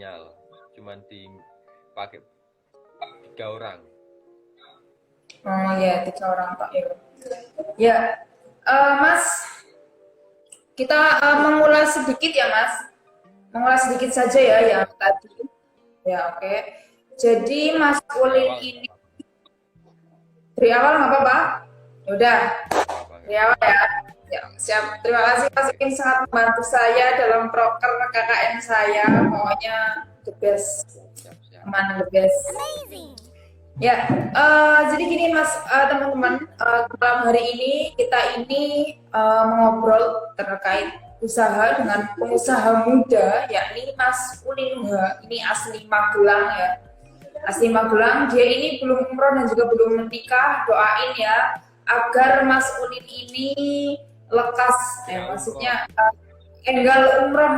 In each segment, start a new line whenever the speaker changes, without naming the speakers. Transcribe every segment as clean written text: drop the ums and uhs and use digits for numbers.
sinyal. Cuman dipakai 3 orang.
Oh ya, 3 orang Pak. Ya, Mas, kita mengulas sedikit ya Mas. Mengulas sedikit saja ya yang tadi. Ya oke. Jadi Mas Ulin ini dari awal nggak apa-apa? Yaudah, dari awal ya. Ya, siap. Terima kasih Mas Ulin sangat membantu saya dalam proker KKN saya. Pokoknya the best.
Siap.
Mana the best. Ya, jadi gini Mas, teman-teman, malam hari ini kita mengobrol terkait usaha dengan pengusaha muda, yakni Mas Ulin. Ini asli Magelang ya. Asli Magelang, dia ini belum umroh dan juga belum menikah. Doain ya agar Mas Ulin ini lekas, maksudnya enggal umroh,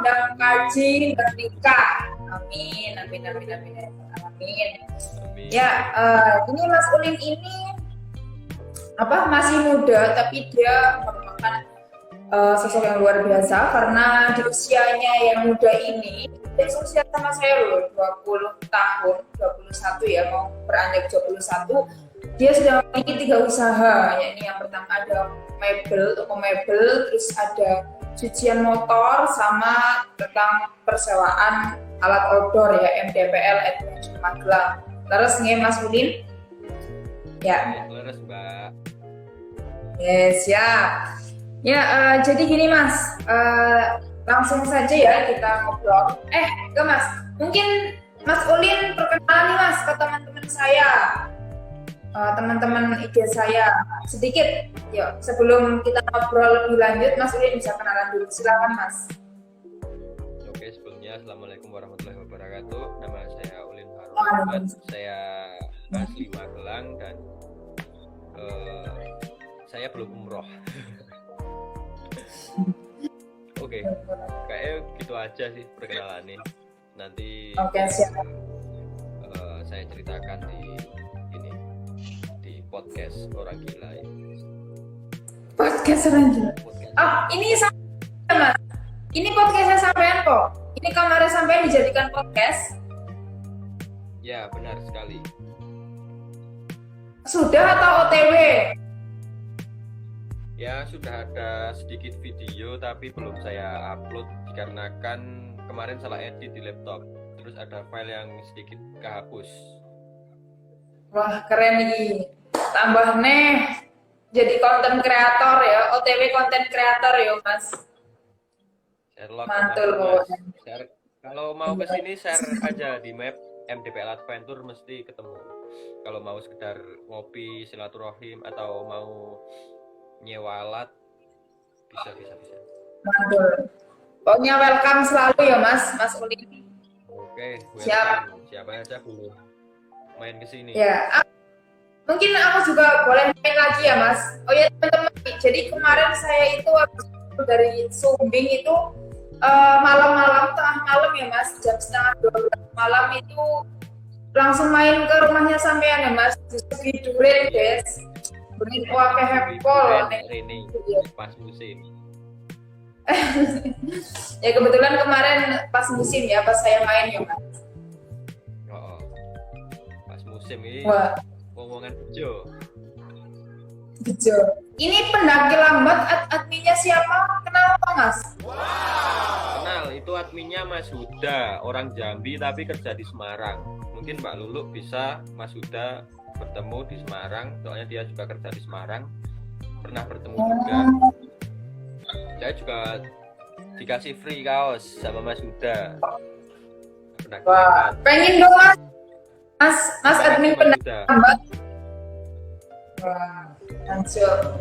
dan kaji, dan nikah. Amin. Ya, ini Mas Ulin ini masih muda, tapi dia merupakan sosok yang luar biasa karena di usianya yang muda ini, dia usia sama saya loh, 20 tahun, 21 ya, mau beranjak 21. Dia sudah memiliki 3 usaha, yakni yang pertama ada toko mebel, terus ada cucian motor, sama tentang persewaan alat outdoor ya, MDPL Adventure Magelang. Terus nih Mas Ulin? Ya.
Terus Mbak.
Yes, siap. Ya, jadi gini Mas, langsung saja ya kita ngobrol. Enggak Mas, mungkin Mas Ulin perkenalan nih Mas ke teman-teman saya, teman-teman IG saya sedikit. Yuk, sebelum kita ngobrol lebih lanjut, Mas Ulin bisa kenalan dulu. Silakan Mas.
Oke, sebelumnya Assalamualaikum warahmatullahi wabarakatuh. Nama saya Ulin Harun. Saya asli Magelang dan saya belum umroh. Oke, kayaknya gitu aja sih perkenalannya. Nanti saya ceritakan di podcast orang gila ya.
Podcast orang gila. Ini sama Mas. Ini podcastnya sampean kok. Ini kamarnya sampean dijadikan podcast.
Ya, benar sekali.
Sudah atau OTW?
Ya, sudah ada sedikit video tapi belum saya upload dikarenakan kemarin salah edit di laptop. Terus ada file yang sedikit kehapus.
Wah, keren nih. Tambah nih jadi konten kreator ya, OTW konten kreator ya, Mas.
Sherlock,
mantul pokoknya.
Kalau mau ke sini share aja di map MDPL Adventure mesti ketemu. Kalau mau sekedar ngopi, silaturahim atau mau nyewa alat bisa.
Mantul. Pokoknya welcome selalu ya Mas Ulin.
Oke,
siap.
Siapa aja boleh main ke sini.
Ya. Mungkin aku juga boleh main lagi ya Mas. Oh ya teman-teman, jadi kemarin saya itu dari Sumbing itu malam-malam, tengah malam ya Mas, jam 11:30 malam itu langsung main ke rumahnya sampean ya Mas, di Duren guys. Berin wakil hepol
ini pas musim.
Ya kebetulan kemarin pas musim ya, pas saya main ya Mas.
Oh, pas musim ini.
Wah.
Ngomongan bejo.
Ini pendaki lambat, adminnya siapa? Kenal apa Mas?
Kenal, itu adminnya Mas Huda, orang Jambi tapi kerja di Semarang. Mungkin Mbak Lulu bisa Mas Huda bertemu di Semarang, soalnya dia juga kerja di Semarang. Pernah bertemu juga. Saya juga dikasih free kaos sama Mas Huda.
Wah, pengen dong Mas admin pendaki lambat. Wah, langsung.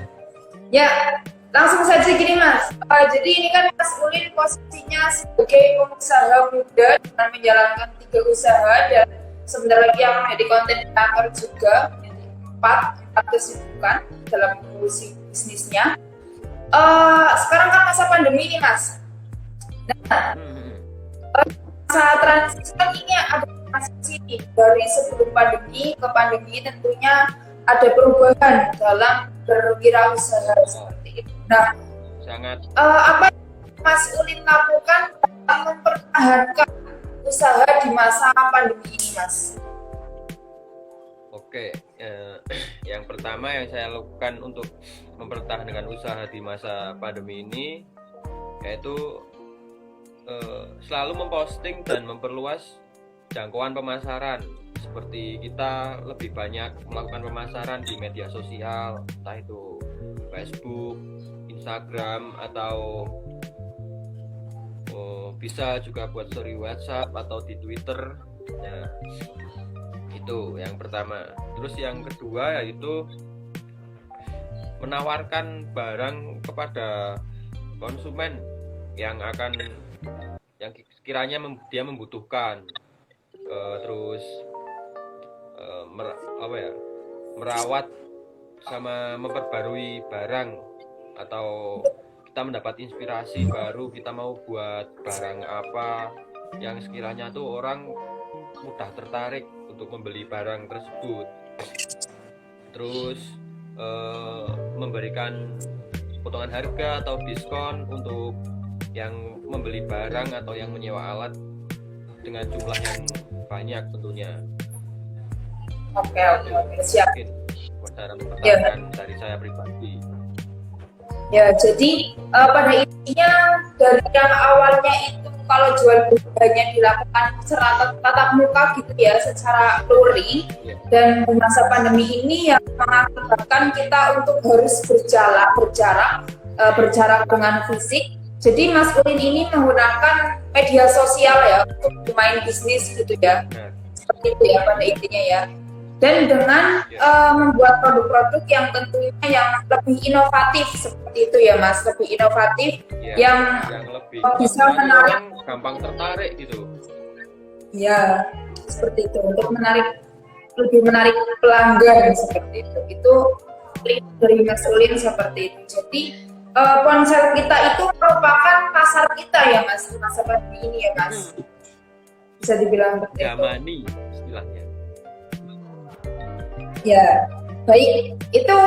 Ya, langsung saja gini Mas. Jadi ini kan Mas Ulin posisinya sebagai pengusaha muda dengan menjalankan 3 usaha dan sebentar lagi yang menjadi konten kreator juga, menjadi 4 kesibukan dalam mengurusi bisnisnya. Sekarang kan masa pandemi nih Mas. Nah, masa transisi kan ini ada transisi dari sebelum pandemi ke pandemi, tentunya ada perubahan dalam berwirausaha seperti itu. Nah,
sangat
apa Mas Ulin lakukan mempertahankan usaha di masa pandemi ini, Mas?
Oke, yang pertama yang saya lakukan untuk mempertahankan usaha di masa pandemi ini yaitu selalu memposting dan memperluas jangkauan pemasaran. Seperti kita lebih banyak melakukan pemasaran di media sosial, entah itu Facebook, Instagram, atau bisa juga buat story WhatsApp atau di Twitter. Nah, itu yang pertama. Terus yang kedua yaitu menawarkan barang kepada konsumen yang sekiranya dia membutuhkan. Terus merawat sama memperbarui barang, atau kita mendapat inspirasi baru, kita mau buat barang apa yang sekiranya tuh orang mudah tertarik untuk membeli barang tersebut. Terus memberikan potongan harga atau diskon untuk yang membeli barang atau yang menyewa alat dengan jumlah yang banyak tentunya.
Oke, siap.
Mungkin cara mempertahankan dari saya pribadi.
Ya, jadi pada intinya dari yang awalnya itu kalau jual belinya dilakukan secara tatap muka gitu ya, secara luring, dan di masa pandemi ini yang mengakibatkan kita untuk harus berjarak dengan fisik. Jadi Mas Ulin ini menggunakan media sosial ya untuk bermain bisnis gitu ya, seperti itu ya pada intinya ya. Dan dengan membuat produk-produk yang tentunya yang lebih inovatif seperti itu ya Mas, lebih inovatif yang lebih bisa menarik,
gampang tertarik gitu.
Ya, seperti itu, untuk lebih menarik pelanggan seperti itu. Itu dari Mas Ulin seperti itu. Jadi ponsel kita itu merupakan pasar kita ya Mas, di masa pandemi ini ya Mas. Bisa dibilang seperti itu.
Gamani istilahnya.
Ya, baik. Itu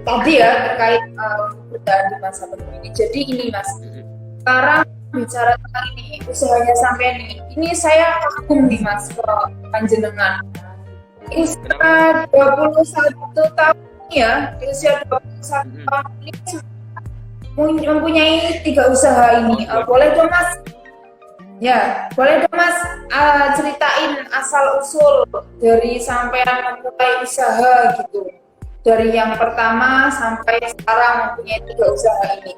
tadi ya terkait pekerjaan di masa pandemi ini. Jadi ini Mas, sekarang bicara tentang ini, usahanya sampai ini saya kagum nih Mas ke panjenengan. Usia 21 tahun ya, di usia 21 tahun ini mempunyai 3 usaha ini. Boleh dong Mas? Ya, boleh dong Mas ceritain asal usul dari sampai memulai usaha gitu. Dari yang pertama sampai sekarang mempunyai 3 usaha ini.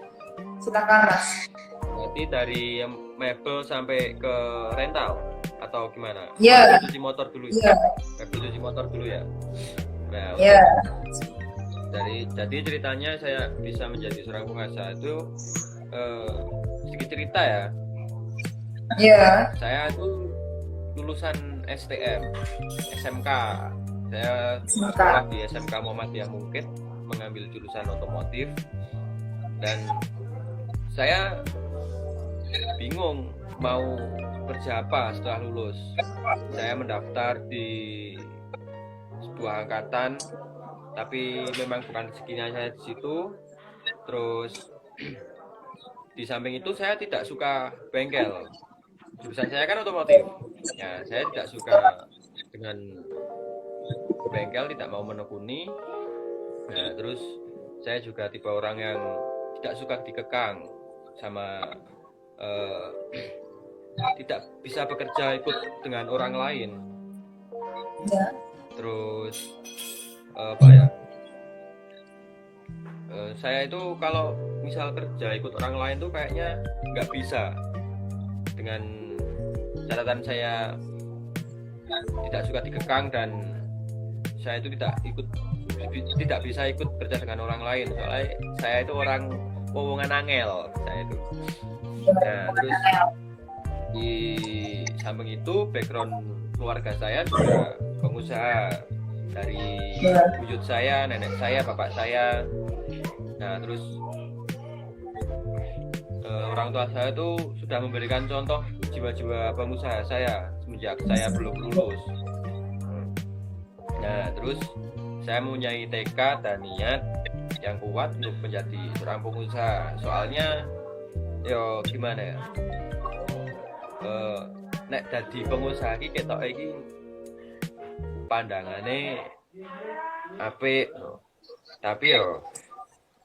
Silakan Mas.
Berarti dari mebel sampai ke rental atau gimana?
Iya.
Cuci motor dulu.
Iya.
Mebel cuci motor dulu ya. Nah,
iya.
Jadi ceritanya saya bisa menjadi seorang pengusaha itu sedikit cerita ya.
Iya.
Saya itu lulusan STM, SMK. Saya sekolah di SMK Muhammadiyah Mungkit, mengambil jurusan otomotif, dan saya bingung mau kerja apa setelah lulus. Saya mendaftar di sebuah angkatan, tapi memang bukan rezekinya saya di situ. Terus di samping itu saya tidak suka bengkel. Jurusan saya kan otomotif. Ya, saya tidak suka dengan bengkel, tidak mau menekuni. Nah, terus saya juga tipe orang yang tidak suka dikekang sama tidak bisa bekerja ikut dengan orang lain. Terus saya itu kalau misal kerja ikut orang lain tuh kayaknya nggak bisa. Dengan catatan saya tidak suka dikekang, dan saya itu tidak bisa ikut kerja dengan orang lain, soalnya saya itu orang wowongan angel saya itu. Nah, terus di samping itu background keluarga saya juga pengusaha, dari wujud saya, nenek saya, bapak saya. Nah, terus orang tua saya tuh sudah memberikan contoh jiwa-jiwa pengusaha saya semenjak saya belum lulus. Nah, terus saya mempunyai tekad dan niat yang kuat untuk menjadi seorang pengusaha. Soalnya, gimana ya? nek dadi pengusaha iki ketok iki pandangane apik, tapi yo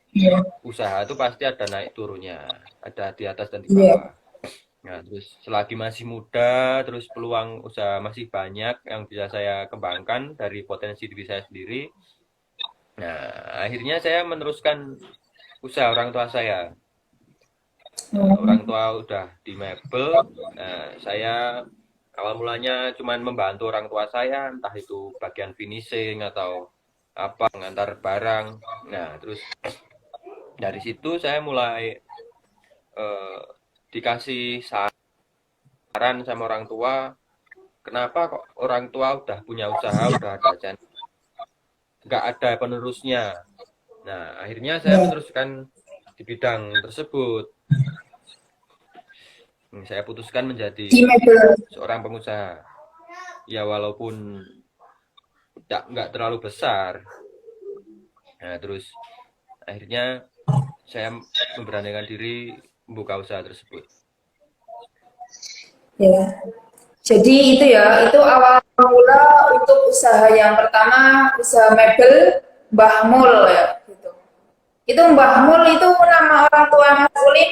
Iya.
usaha itu pasti ada naik turunnya, ada di atas dan di
Iya.
bawah. Nah, terus selagi masih muda, terus peluang usaha masih banyak yang bisa saya kembangkan dari potensi diri saya sendiri. Nah, akhirnya saya meneruskan usaha orang tua saya. Nah, orang tua udah di mebel. Nah, saya awal mulanya cuma membantu orang tua saya, entah itu bagian finishing atau apa, mengantar barang. Nah, terus dari situ saya mulai eh, dikasih saran sama orang tua, kenapa kok orang tua udah punya usaha, udah ada channel, nggak ada penerusnya. Nah, akhirnya saya
Iya.
meneruskan di bidang tersebut. Saya putuskan menjadi
Di mebel.
seorang pengusaha. Ya walaupun nggak terlalu besar. Nah, terus akhirnya saya memberanikan diri membuka usaha tersebut.
Ya. Jadi itu ya, itu awal mula untuk usaha yang pertama, usaha mebel Mbah Mul ya gitu. Itu Mbah Mul itu nama orang tua Mas Ulin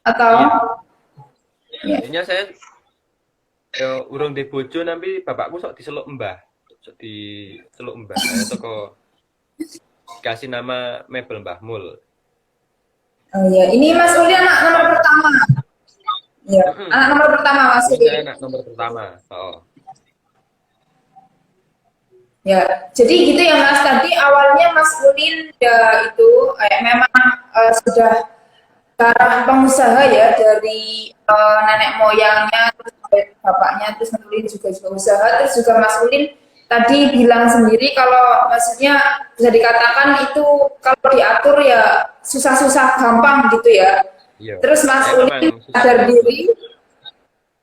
atau
Iya,
ya.
akhirnya saya urung di bojo nanti bapakku sok diseluk mbah. Sok diseluk mbah. Saya toko kasih nama mebel Mbah Mul.
Oh ya, ini Mas Ulin anak nomor pertama. Ya, anak nomor pertama Mas
Ini saya
Ulin.
anak nomor pertama. Oh,
Ya, jadi gitu ya Mas. Tadi awalnya Mas Ulin ya itu memang sudah ke arah pengusaha ya dari nenek moyangnya, terus bapaknya, terus Mas Ulin juga usaha, terus juga Mas Ulin tadi bilang sendiri kalau maksudnya bisa dikatakan itu kalau diatur ya susah-susah gampang gitu ya.
iya.
Terus Mas
Saya
Ulin
memang
sadar diri,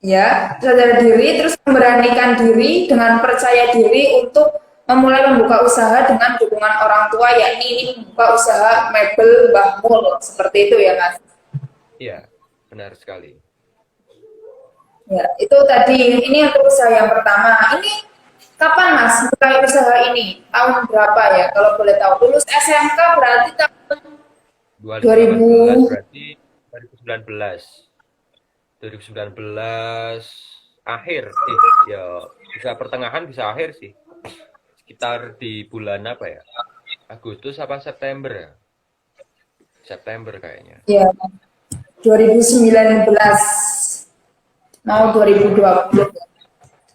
ya sadar diri, terus memberanikan diri dengan percaya diri untuk memulai membuka usaha dengan dukungan orang tua, yakni ini membuka usaha mebel Mbah Mul seperti itu ya Mas.
iya, benar sekali.
Ya, itu tadi ini untuk usaha yang pertama. Ini kapan Mas mulai usaha ini? Tahun berapa ya kalau boleh tahu? Lulus SMK berarti tahun
2018
2000.
berarti 2019. 2019 akhir ya bisa pertengahan bisa akhir sih. Sekitar di bulan apa ya? Agustus apa September ya? September kayaknya.
Ya, 2019 mau 2020.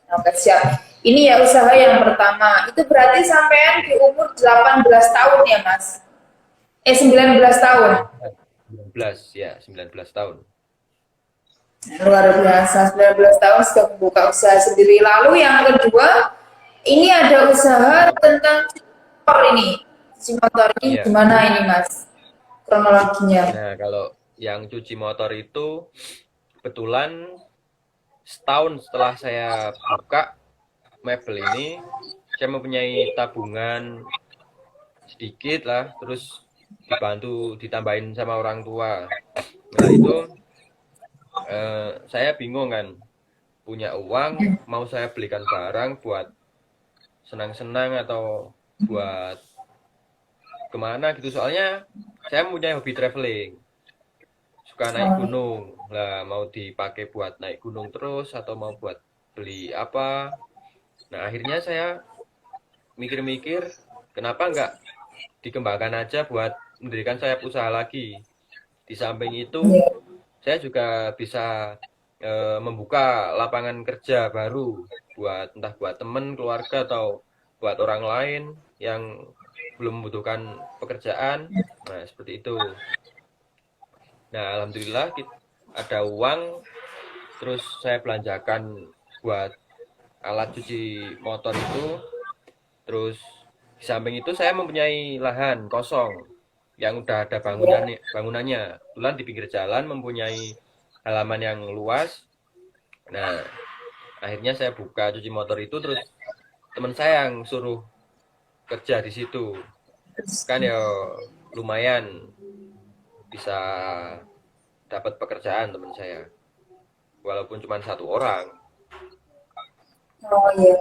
Oke, siap. Ini ya usaha yang pertama. Itu berarti sampean di umur 18 tahun ya, Mas? 19 tahun.
19 ya, 19 tahun.
Luar biasa, 19 tahun sudah membuka usaha sendiri. Lalu yang kedua, ini ada usaha tentang motor ini. Si motor ini
Iya.
gimana ini, Mas? Kronologinya.
Nah, kalau yang cuci motor itu kebetulan setahun setelah saya buka mebel ini, saya mempunyai tabungan sedikit lah, terus dibantu ditambahin sama orang tua. Nah itu saya bingung kan, punya uang mau saya belikan barang buat senang-senang atau buat kemana gitu, soalnya saya mempunyai hobi traveling, suka naik gunung lah, mau dipakai buat naik gunung terus atau mau buat beli apa. Nah akhirnya saya mikir-mikir kenapa nggak dikembangkan aja buat mendirikan sayap usaha lagi. Di samping itu
Ya,
saya juga bisa membuka lapangan kerja baru buat entah buat teman, keluarga atau buat orang lain yang belum membutuhkan pekerjaan. Nah, seperti itu. Nah, alhamdulillah ada uang, terus saya belanjakan buat alat cuci motor itu. Terus di samping itu saya mempunyai lahan kosong yang udah ada bangunannya. Kebetulan di pinggir jalan mempunyai halaman yang luas. Nah, akhirnya saya buka cuci motor itu, terus teman saya yang suruh kerja di situ. Kan ya lumayan bisa dapat pekerjaan teman saya. walaupun cuma 1 orang.
Oh iya.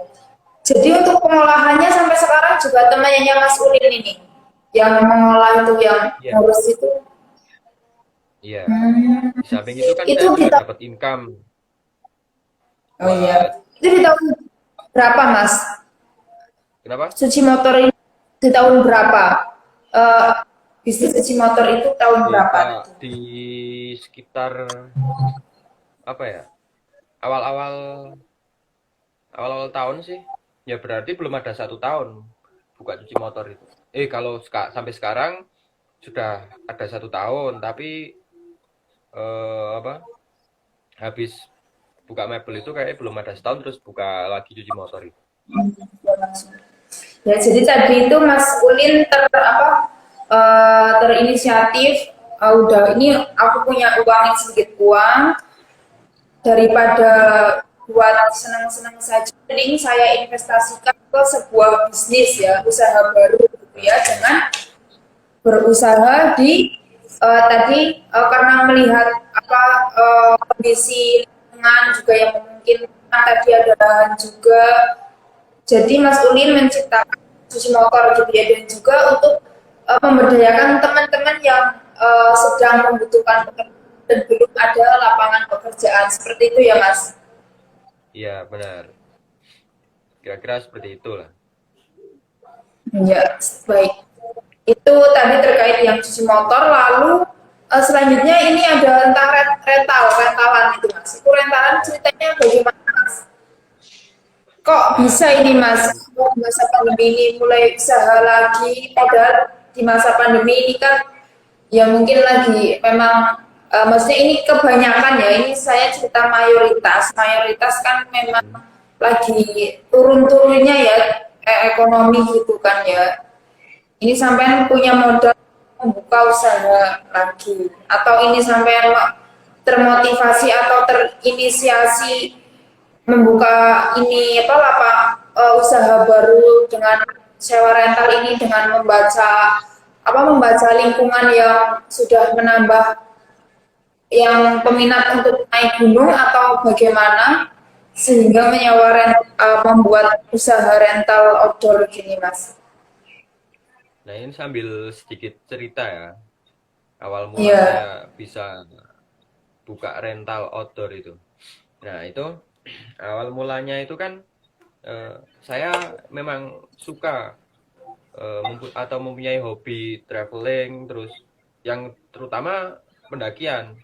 Jadi untuk pengolahannya sampai sekarang juga temannya Mas Ulin ini yang mengolah itu yang
Iya,
ngurus itu.
iya.
Hmm,
Di samping itu kan
itu
saya
di
juga
tahun,
dapat income
oh iya.
buat
Itu di tahun berapa Mas?
kenapa?
Cuci motor ini di tahun berapa? Eh, bisnis cuci motor itu tahun berapa nanti?
Di sekitar apa ya? Awal-awal awal-awal tahun sih. Ya berarti belum ada 1 tahun buka cuci motor itu. Kalau sampai sekarang sudah ada 1 tahun, tapi apa? Habis buka mebel itu kayak belum ada setahun terus buka lagi cuci motor itu.
Ya, jadi tadi itu Mas Ulin terinisiatif, udah ini aku punya uang yang sedikit uang, daripada buat senang-senang saja, mending saya investasikan ke sebuah bisnis ya, usaha baru gitu ya, dengan berusaha di karena melihat kondisi lingkungan juga yang memungkinkan, tadi ada lahan juga, jadi Mas Ulin menciptakan cuci motor gitu ya, dan juga untuk memberdayakan teman-teman yang sedang membutuhkan pekerjaan dan belum ada lapangan pekerjaan seperti itu ya Mas.
Iya, benar. Kira-kira seperti itulah.
Ya, baik. Itu tadi terkait yang cuci motor, lalu selanjutnya ini ada tentang rentalan itu Mas. Itu rentalan
Ya.
ceritanya bagaimana Mas? Kok
Nah,
bisa ini Mas, masa pandemi ini mulai usaha lagi, padahal di masa pandemi ini kan ya mungkin lagi memang maksudnya ini kebanyakan ya, ini saya cerita mayoritas kan memang lagi turun-turunnya ya, ekonomi gitu kan ya. Ini sampean punya modal membuka usaha lagi, atau ini sampean termotivasi atau terinisiasi membuka ini usaha baru dengan sewa rental ini dengan membaca lingkungan yang sudah menambah yang peminat untuk naik gunung, atau bagaimana sehingga membuat usaha rental outdoor gini Mas.
nah, ini sambil sedikit cerita ya. Awal mula
Iya.
saya bisa buka rental outdoor itu. Nah, itu awal mulanya itu kan saya memang suka atau mempunyai hobi traveling, terus yang terutama pendakian.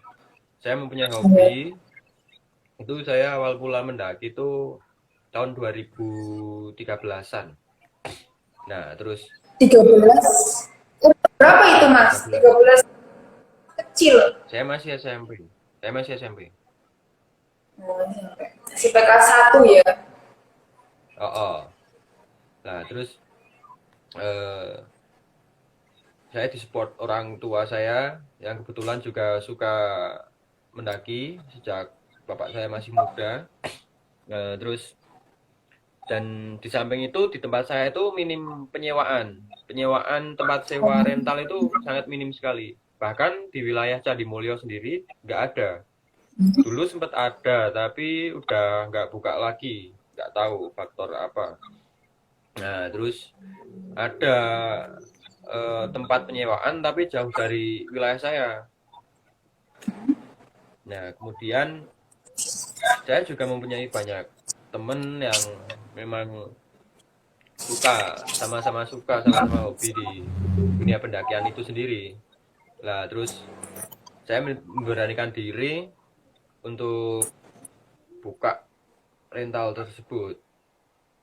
Saya mempunyai hobi itu, saya awal mula mendaki itu tahun 2013-an. Nah, terus
13 umur berapa itu Mas?
13.
13 kecil.
Saya masih SMP. Saya masih SMP.
Oh, masih PK 1 ya.
Oh, oh. Nah, terus eh, saya disupport orang tua saya yang kebetulan juga suka mendaki sejak bapak saya masih muda. Terus dan di samping itu di tempat saya itu minim penyewaan. Penyewaan tempat sewa rental itu sangat minim sekali. Bahkan di wilayah Candi Mulyo sendiri nggak ada. Dulu sempat ada, tapi udah nggak buka lagi. Nggak tahu faktor apa. Nah, terus ada tempat penyewaan tapi jauh dari wilayah saya. Nah, kemudian saya juga mempunyai banyak teman yang memang sama-sama hobi di dunia pendakian itu sendiri. Nah, terus saya memberanikan diri untuk buka rental tersebut.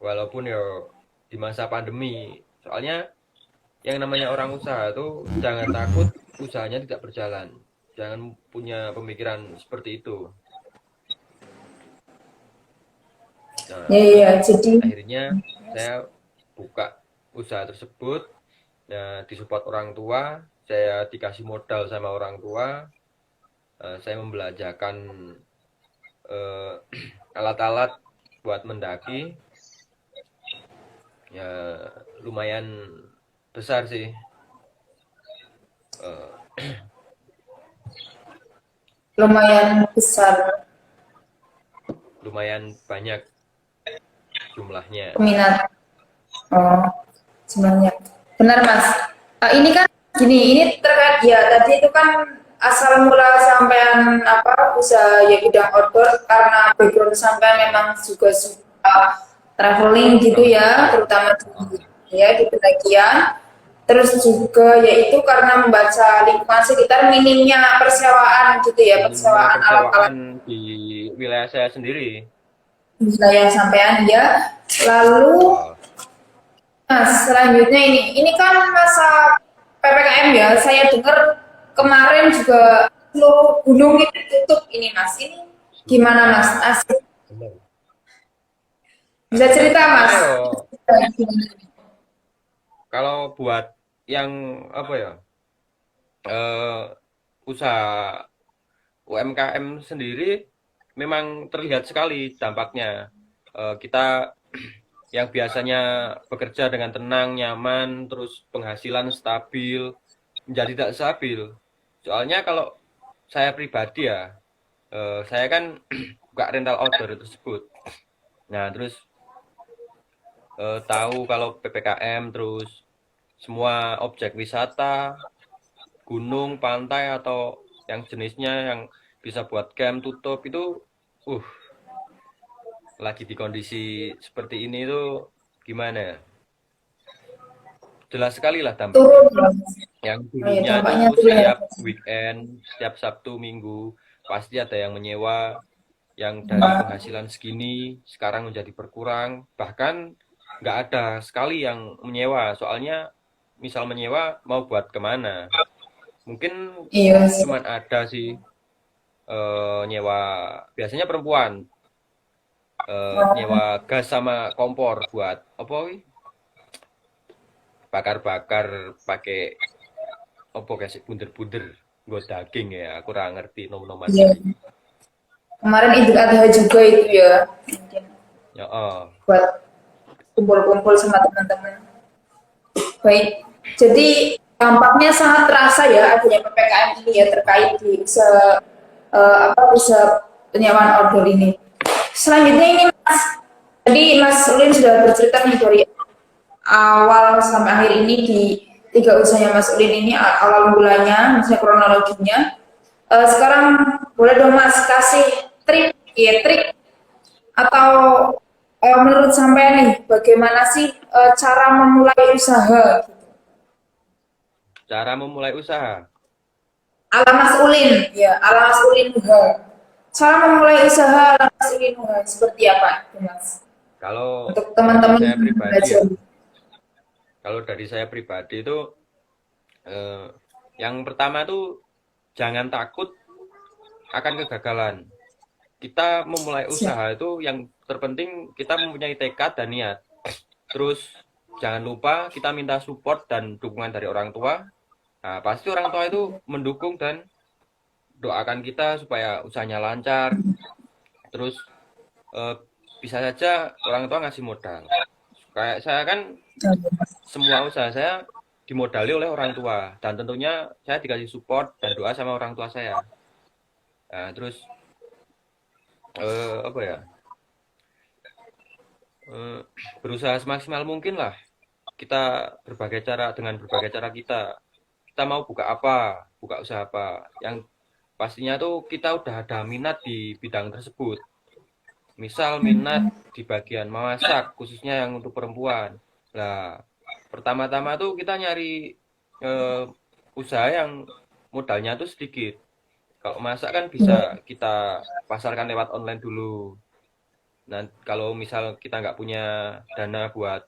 Walaupun ya di masa pandemi. Soalnya yang namanya orang usaha tuh jangan takut usahanya tidak berjalan. Jangan punya pemikiran seperti itu. Nah,
Ya,
terus
ya, jadi
akhirnya saya buka usaha tersebut. Nah, disupport orang tua, saya dikasih modal sama orang tua, saya membelajarkan alat-alat buat mendaki. Ya, lumayan besar sih.
lumayan besar.
lumayan banyak jumlahnya.
peminat. Oh, sebenarnya. Benar, Mas. Ini kan gini, ini terkait ya tadi itu kan asal mula sampean apa bisa ya bidang outdoor karena background sampean memang juga suka traveling gitu
Suka
ya,
membaca.
terutama di, ya di pendakian. Terus juga yaitu karena membaca lingkungan sekitar minimnya persewaan gitu ya,
Minimnya
persewaan alat-alat
persewaan di wilayah saya sendiri.
di wilayah sampean ya. Lalu
Oh,
selanjutnya ini kan masa PPKM ya. Saya dengar kemarin juga seluruh gunung itu tutup ini Mas. Ini gimana Mas? Asik.
benar.
Bisa cerita Mas?
Sebenarnya yo kalau buat yang apa ya eh, usaha UMKM sendiri memang terlihat sekali dampaknya. Kita yang biasanya bekerja dengan tenang, nyaman, terus penghasilan stabil, menjadi tidak stabil. Soalnya kalau saya pribadi ya, saya kan buka rental outdoor tersebut. Nah, terus tahu kalau PPKM, terus semua objek wisata, gunung, pantai, atau yang jenisnya yang bisa buat camp tutup itu, uh, lagi di kondisi seperti ini tuh gimana ya? Jelas sekali lah dampaknya.
Turun Mas.
Yang
Oh ya,
dulunya
dampaknya
tuh
turun ya.
setiap weekend, setiap Sabtu, Minggu, pasti ada yang menyewa, yang dari penghasilan segini sekarang menjadi berkurang. Bahkan nggak ada sekali yang menyewa, soalnya misal menyewa mau buat kemana? Mungkin
Iya sih.
cuman ada sih nyewa, biasanya perempuan nyewa gas sama kompor buat apa wih? Bakar-bakar pakai apa kasih bunder-bunder gue daging ya, aku kurang ngerti nom-noman
Iya.
iki.
Kemarin Idul Adha juga itu ya. Mungkin
Ya, oh.
buat kumpul-kumpul sama teman-teman. Baik. Jadi dampaknya sangat terasa ya adanya PPKM ini ya terkait di usaha penyewaan outdoor ini. Selanjutnya ini Mas, tadi Mas Ulin sudah bercerita nih dari awal sampai akhir ini di tiga usahanya Mas Ulin ini awal mulanya, misalnya kronologinya. Sekarang boleh dong Mas kasih trik atau menurut sampai nih bagaimana sih cara memulai usaha
Cara memulai usaha.
ala Mas Ulin ya ala Mas Ulin Nuha. Cara memulai usaha ala Mas Ulin Nuha seperti apa Mas?
Kalau
Untuk
dari
teman-teman
saya
yang
pribadi ya,
belajar.
kalau dari saya pribadi itu eh, yang pertama tuh jangan takut akan kegagalan. Kita memulai
Siap.
usaha itu yang terpenting kita mempunyai tekad dan niat. Terus jangan lupa kita minta support dan dukungan dari orang tua. Nah, pasti orang tua itu mendukung dan doakan kita supaya usahanya lancar. Terus eh, bisa saja orang tua ngasih modal. Kayak saya kan semua usaha saya dimodali oleh orang tua dan tentunya saya dikasih support dan doa sama orang tua saya. Nah, terus apa ya? Eh, Berusaha semaksimal mungkin lah. Kita berbagai cara dengan berbagai cara kita mau buka apa, buka usaha apa. Yang pastinya tuh kita udah ada minat di bidang tersebut. Misal minat di bagian memasak, khususnya yang untuk perempuan. Nah, pertama-tama tuh kita nyari eh, usaha yang modalnya tuh sedikit. Kalau masak kan bisa kita pasarkan lewat online dulu. Nah, kalau misal kita nggak punya dana buat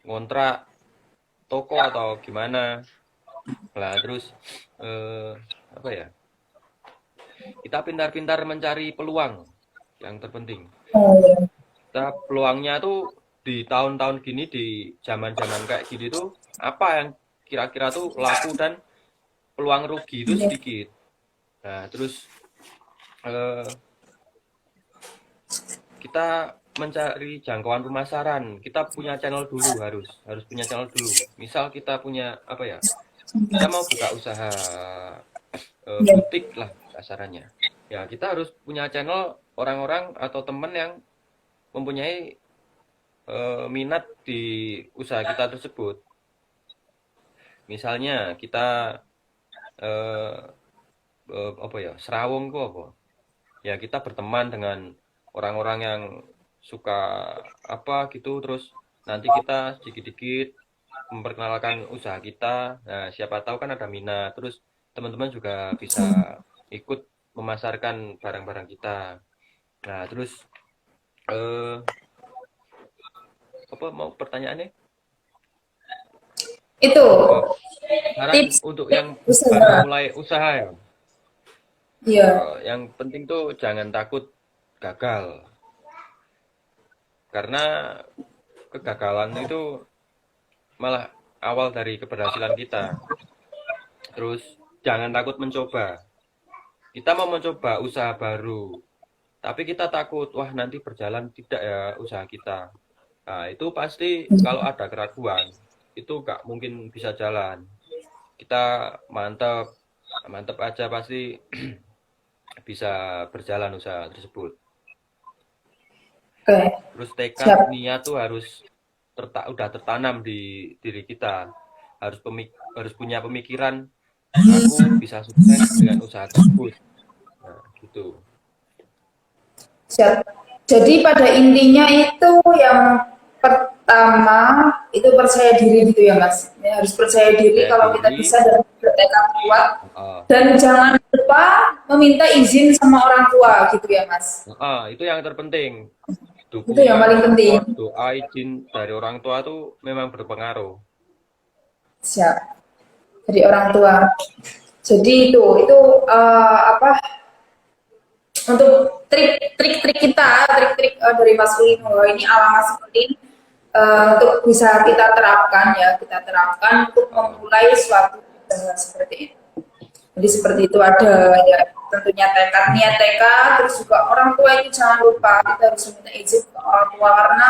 ngontrak toko atau gimana, lah terus eh, apa ya? Kita pintar-pintar mencari peluang yang terpenting.
Oh, ya.
Kita peluangnya tuh di tahun-tahun gini, di zaman-zaman kayak gini tuh apa yang kira-kira tuh laku dan peluang rugi itu
Iya.
sedikit. Nah, terus eh, kita mencari jangkauan pemasaran. Kita punya channel dulu, harus punya channel dulu. Misal kita punya apa ya? Kita mau buka usaha
Iya.
butik lah kasarannya. Ya, kita harus punya channel orang-orang atau teman yang mempunyai minat di usaha kita tersebut. Misalnya kita eh, apa ya, serawung kok apa? Ya kita berteman dengan orang-orang yang suka apa gitu, terus nanti kita sedikit-sedikit memperkenalkan usaha kita. Nah, siapa tahu kan ada minat. Terus teman-teman juga bisa ikut memasarkan barang-barang kita. Nah, terus eh apa mau pertanyaannya?
Itu
Eh, Saran
tips
untuk yang baru
usaha.
mulai usaha ya.
Iya,
Yang penting tuh jangan takut gagal. Karena kegagalan itu malah awal dari keberhasilan kita. Terus jangan takut mencoba. Kita mau mencoba usaha baru, tapi kita takut, wah nanti berjalan tidak ya usaha kita. Nah, itu pasti kalau ada keraguan, itu nggak mungkin bisa jalan. Kita mantap, mantap aja pasti bisa berjalan usaha tersebut.
oke,
Terus tekad
siap.
niat tuh harus udah tertanam di diri kita. Harus punya pemikiran, aku bisa sukses dengan usaha tersebut. Nah, gitu.
Siap. Jadi pada intinya itu yang pertama itu percaya diri gitu ya Mas. Ya, harus percaya diri
Percaya
kalau kita
diri,
bisa dan bertekad kuat.
uh,
Dan jangan lupa meminta izin sama orang tua gitu ya Mas.
itu yang terpenting.
Itu yang
Dukungan,
paling penting.
support, doa, izin dari orang tua tuh memang berpengaruh.
Siap. Dari orang tua. Jadi itu apa untuk trik-trik kita, trik-trik dari Mas Ulin bahwa ini ala Mas Ulin untuk bisa kita terapkan ya, kita terapkan untuk
Uh,
memulai suatu usaha seperti itu. Jadi seperti itu ada ya tentunya tekad, niat tekad, terus juga orang tua itu jangan lupa kita harus minta izin ke orang tua karena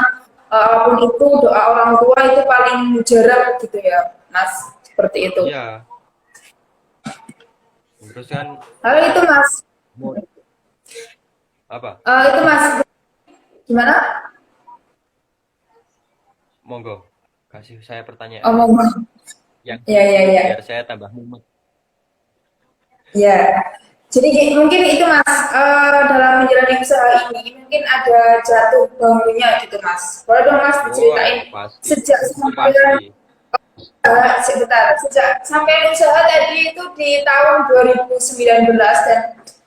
apapun itu doa orang tua itu paling mujarab gitu ya, Mas. Seperti itu.
iya, terus kan
Lalu itu Mas,
mau apa?
itu Mas gimana?
Monggo, kasih saya pertanyaan
Omong.
yang
Ya ya ya.
biar saya tambah mumet.
Ya, jadi mungkin itu Mas, dalam menjalani usaha ini mungkin ada jatuh bangunnya gitu Mas. Boleh dong Mas
Wow,
diceritain
pasti.
sejak
Itu pasti.
sampai sebentar, sejak sampai usaha tadi itu di tahun 2019 dan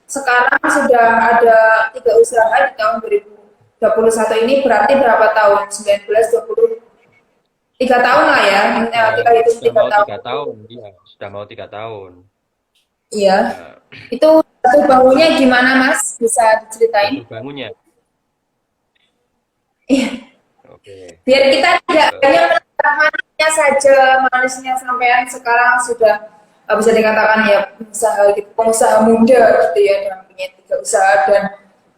sekarang sudah ada 3 usaha di tahun 2021 ini berarti berapa tahun? 19, 20, 3 tahun lah ya.
Ya,
Kita hitung
sudah
tiga
mau
tahun.
3 tahun. Iya, sudah mau 3 tahun.
Iya.
Nah,
Itu jatuh bangunnya gimana Mas? Bisa diceritain?
jatuh bangunnya.
Iya.
Oke.
Biar kita tidak
Eh,
hanya melihat manisnya saja, manisnya sampean sekarang sudah bisa dikatakan ya pengusaha gitu, pengusaha muda gitu ya, dan punya 3 usaha dan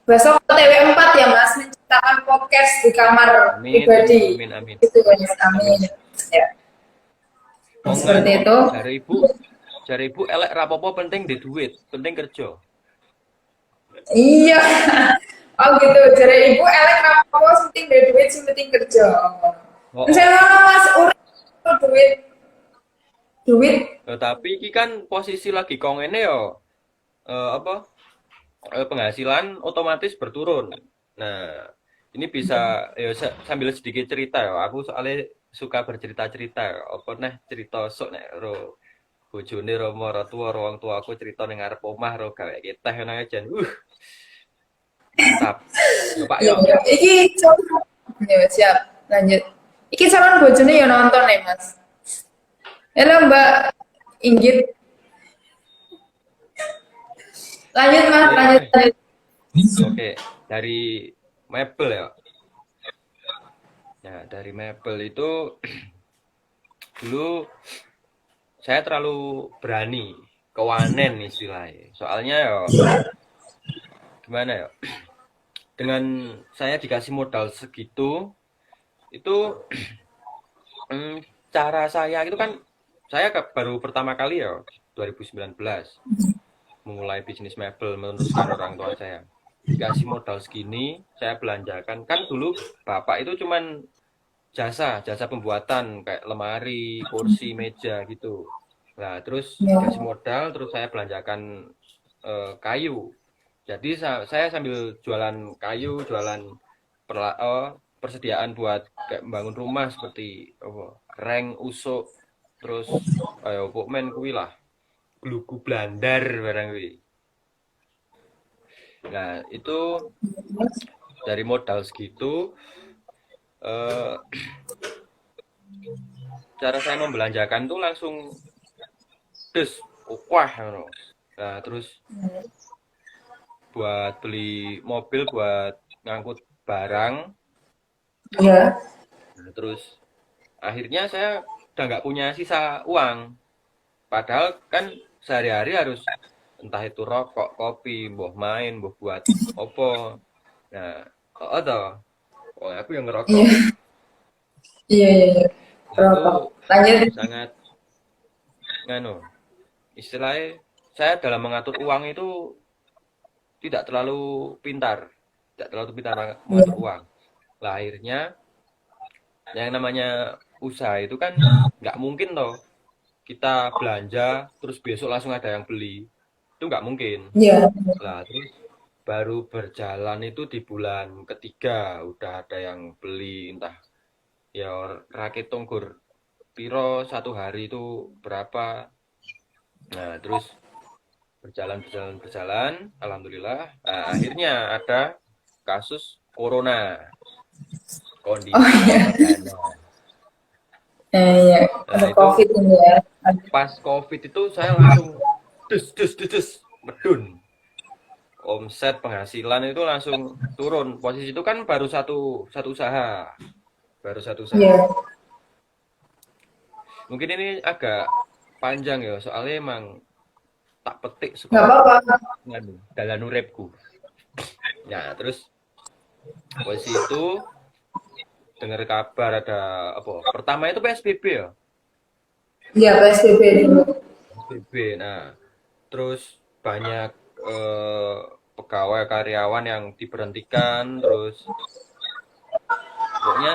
besok TW4 ya Mas menciptakan podcast di kamar
Amin,
pribadi
amin, amin,
gitu kan ya, amin
amin.
ya.
Oh
Seperti
nganu,
itu.
cari ibu elek rapopo penting di duit, penting kerja.
Iya. Oh gitu, jadi ibu elek rapopo penting dari duit sing penting kerja.
Oh,
Saya
oh.
mau Mas urip duit duit.
Tapi iki kan posisi lagi kong ini ya, apa? Penghasilan otomatis berturun. Nah, ini bisa ya sambil sedikit cerita ya. Aku soalnya suka bercerita-cerita ya. Apa nih cerita sok nek ro bojone ro maratuwa ro wong tua aku cerita ning ngarep omah ro gawe teh ngono aja. Mantap. Yo Pak
Iya,
yo.
iya. Iki calon, ya siap. Lanjut. Iki calon bojone ya nonton nih, Mas. Halo, Mbak Inggit. Lanjut, Mas. Lanjut,
Eh,
lanjut.
oke, dari mebel ya. Nah, dari mebel itu dulu saya terlalu berani, kewanen istilahnya. Soalnya ya gimana ya? Dengan saya dikasih modal segitu, itu cara saya itu kan saya baru pertama kali ya 2019 memulai bisnis mebel meneruskan orang tua saya. dikasih modal segini, saya belanjakan. Kan dulu bapak itu cuman jasa pembuatan kayak lemari, kursi, meja gitu. Nah, terus
Ya.
dikasih modal, terus saya belanjakan kayu. Jadi saya sambil jualan kayu, jualan persediaan buat kayak membangun rumah seperti reng, usuk, terus ayo pokmen kuwi lah, glugu blandar barang kuwi. Nah, itu dari modal segitu eh, cara saya membelanjakan tuh langsung des wah ngono. Nah, terus buat beli mobil buat ngangkut barang.
Ya.
Nah, terus akhirnya saya udah nggak punya sisa uang. Padahal kan sehari-hari harus entah itu rokok, kopi, mbah main, mbah buat opo. Nah, oh toh, oh, aku yang ngerokok.
Iya. Iya, iya, iya.
Nah, itu
Rokok. Lanjut.
sangat nganu. Istilahnya saya dalam mengatur uang itu tidak terlalu pintar, tidak terlalu pintar mengatur
Iya.
uang. Lah akhirnya yang namanya usaha itu kan nggak mungkin toh kita belanja terus besok langsung ada yang beli, itu nggak mungkin.
Iya.
Lah terus baru berjalan itu di bulan ketiga udah ada yang beli, entah ya rakit tunggur piro satu hari itu berapa. Nah terus berjalan alhamdulillah. Nah, akhirnya ada kasus corona,
Oh
kondisi
iya.
Ramadana.
Iya.
Nah
Ada
itu
COVID ini ya.
pas covid itu saya langsung des medun, omset penghasilan itu langsung turun. Posisi itu kan baru satu usaha, baru satu usaha.
Iya.
Mungkin ini agak panjang ya, soalnya emang tak petik
Nggak
saka
apa-apa.
dalan uripku. Ya, terus posisi itu dengar kabar ada apa? Pertama itu PSBB ya.
Iya, PSBB dulu.
PSBB. Nah, terus banyak eh, pegawai karyawan yang diberhentikan, terus pokoknya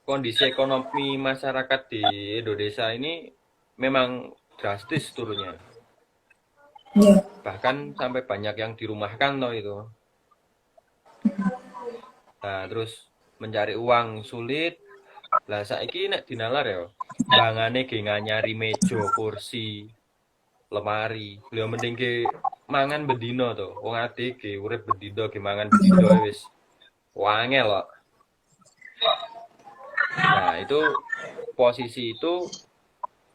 kondisi ekonomi masyarakat di Indonesia ini memang drastis turunnya.
Iya.
Bahkan sampai banyak yang dirumahkan loh itu. Nah, terus mencari uang sulit. Lah saiki nek dinalar ya, bangane ge nyari meja, kursi, lemari. Lha mending ge mangan bendino to. Wong ade ge urip bendino ge mangan bendino wis wangel kok. Nah, itu posisi itu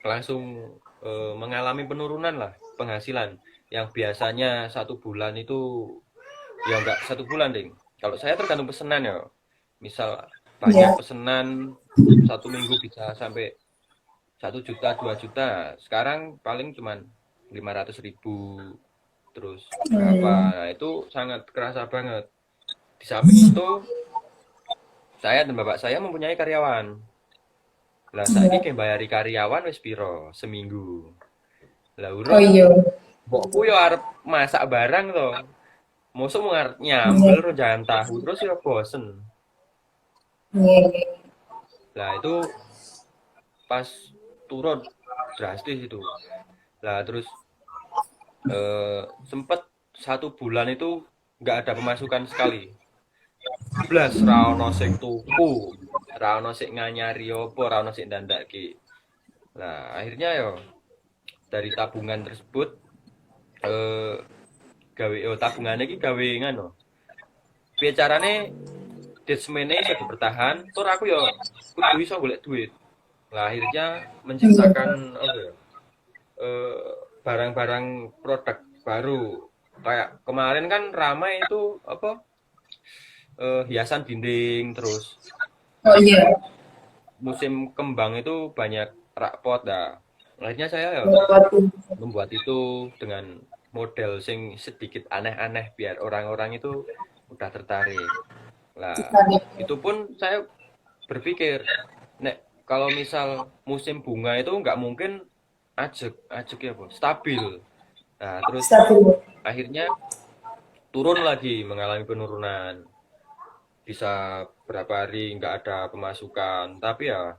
langsung mengalami penurunan lah penghasilan yang biasanya satu bulan itu ya enggak satu bulan ding. Kalau saya tergantung pesanan ya, misal banyak
Iya.
pesanan satu minggu bisa sampai 1 juta 2 juta, sekarang paling cuman 500.000 terus berapa.
Hmm.
Nah, itu sangat kerasa banget. Di samping itu saya dan bapak saya mempunyai karyawan. Lah saiki
Iya.
ki bayari karyawan wis piro seminggu. Lah
Oh
urung
iya.
mbokku yo arep masak barang to. Mosok mau arep
Iya.
nyambel ro jangan tahu terus yo bosen.
Iya. Iya.
Lah itu pas turun drastis itu. Lah terus sempet 1 bulan itu nggak ada pemasukan sekali. Blas ra ono sing tuku, ra ono sing nganyari apa, ra ono sing ndandake. Lah akhirnya yo dari tabungan tersebut eh gawe tabungannya iki gawe ngono. Piye carane desmene iso bertahan, tur aku yo kudu iso golek duit. Lah akhirnya menciptakan apa ya? Barang-barang produk baru. Kayak kemarin kan ramai itu apa? Hiasan dinding, terus
Oh iya.
musim kembang itu banyak rak pot dah. Akhirnya saya ya
Waduh.
membuat itu dengan model sing sedikit aneh-aneh biar orang-orang itu udah tertarik. Lah, itu pun saya berpikir, nek kalau misal musim bunga itu nggak mungkin ajek ya bos, stabil. Nah, terus
Stabil.
akhirnya turun lagi, mengalami penurunan. Bisa berapa hari nggak ada pemasukan, tapi ya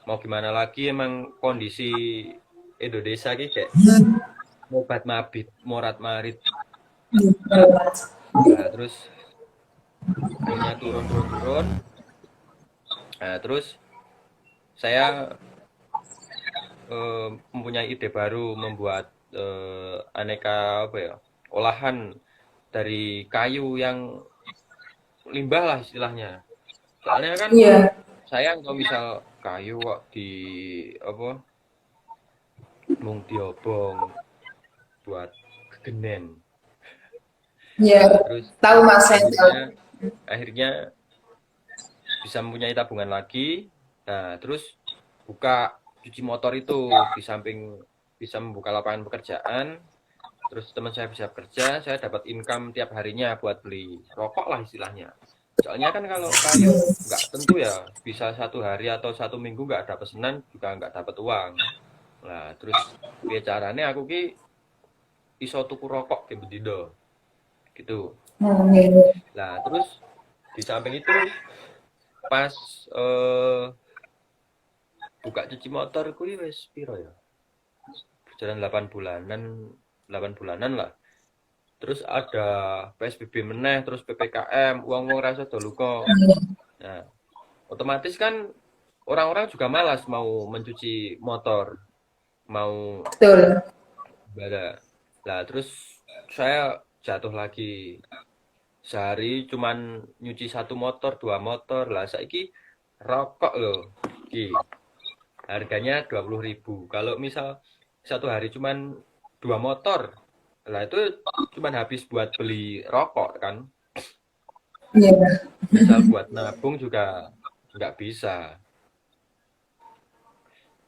mau gimana lagi, emang kondisi Indonesia ini kayak mobat mabit, morat marit. Nah, terus akhirnya turun turun turun. Nah, terus saya mempunyai ide baru membuat aneka apa ya, olahan dari kayu yang limbah lah istilahnya. Soalnya kan
Iya,
sayang kalau misal kayu kok di apa mung diobong buat gegenen.
iya.
Nah, terus
Tahu Mas saya tahu.
akhirnya bisa mempunyai tabungan lagi. Nah, terus buka cuci motor itu di samping bisa membuka lapangan pekerjaan. Terus teman saya bisa bekerja, saya dapat income tiap harinya buat beli rokok lah istilahnya. Soalnya kan kalau kayu nggak tentu ya, bisa 1 hari atau 1 minggu nggak ada pesanan juga nggak dapat uang. Nah, terus bicaranya aku ki iso tuku rokok ke bedido gitu.
Iya, iya.
Nah, terus di samping itu pas eh, buka cuci motor kuwi wis piro ya? Berjalan 8 bulanan, 8 bulanan lah. Terus ada PSBB meneh, terus PPKM, uang-uang rasa dolu kok. Nah, otomatis kan orang-orang juga malas mau mencuci motor, mau
Betul.
bara. Lah, terus saya jatuh lagi. Sehari cuman nyuci 1 motor, 2 motor. Lah, saiki rokok loh. Ki, harganya 20.000. Kalau misal 1 hari cuman 2 motor, lah itu cuman habis buat beli rokok kan.
Iya.
Misal buat nabung juga nggak bisa.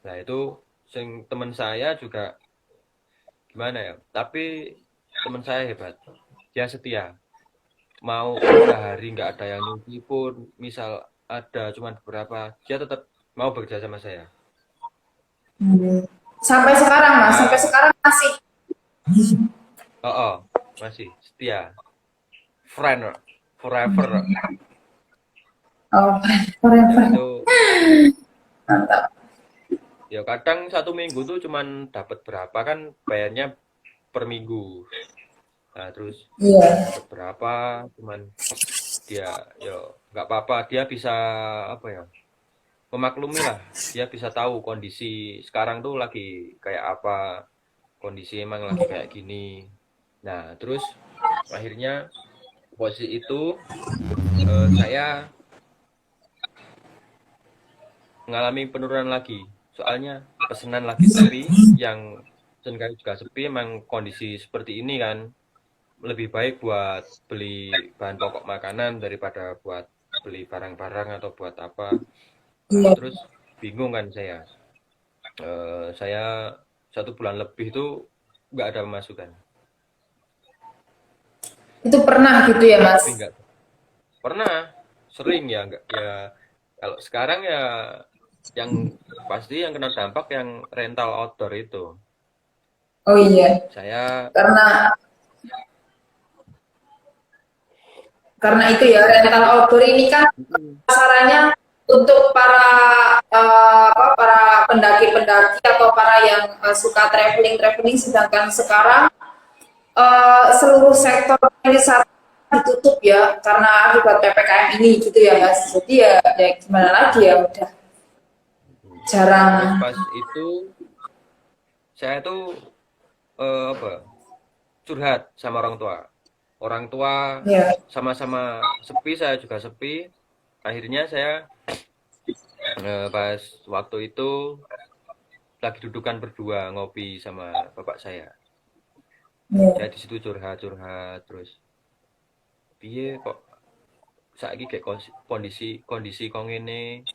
Nah itu teman saya juga gimana ya, tapi teman saya hebat, dia setia, mau sehari nggak ada yang nyuci pun, misal ada cuman beberapa, dia tetap mau bekerja sama saya.
Sampai sekarang Mas, sampai
Ya,
sekarang masih.
oh, oh masih setia, friend forever.
Oh,
Nah
forever.
itu ya kadang 1 minggu tuh cuman dapat berapa kan, bayarnya per minggu. Nah terus
Iya.
dapat berapa, cuman dia ya nggak apa-apa, dia bisa apa ya, memaklumi lah, dia bisa tahu kondisi sekarang tuh lagi kayak apa, kondisi emang lagi kayak gini. Nah terus akhirnya posisi itu saya mengalami penurunan lagi, soalnya pesanan lagi sepi, yang pesen kayu juga sepi, emang kondisi seperti ini kan, lebih baik buat beli bahan pokok makanan daripada buat beli barang-barang atau buat apa. Nah,
Iya.
terus bingung kan saya. Saya 1 bulan lebih tuh nggak ada pemasukan.
Itu pernah gitu ya Mas?
Tapi nggak pernah, sering ya nggak ya. Kalau sekarang ya yang pasti yang kena dampak yang rental outdoor itu.
Oh iya,
Saya
karena itu ya rental outdoor ini kan sarannya untuk para para pendaki-pendaki atau para yang suka traveling-traveling, sedangkan sekarang seluruh sektor wisata ditutup ya karena akibat PPKM ini gitu ya Mas. Jadi ya, ya gimana lagi ya udah
terus
jarang.
pas itu saya tuh apa, curhat sama orang tua. Orang tua
Ya,
sama-sama sepi, saya juga sepi. Akhirnya saya pas waktu itu lagi dudukan berdua ngopi sama bapak saya. Saya
ya.
di situ curhat-curhat terus. Piye kok saiki kayak kondisi kondisi kok ngene,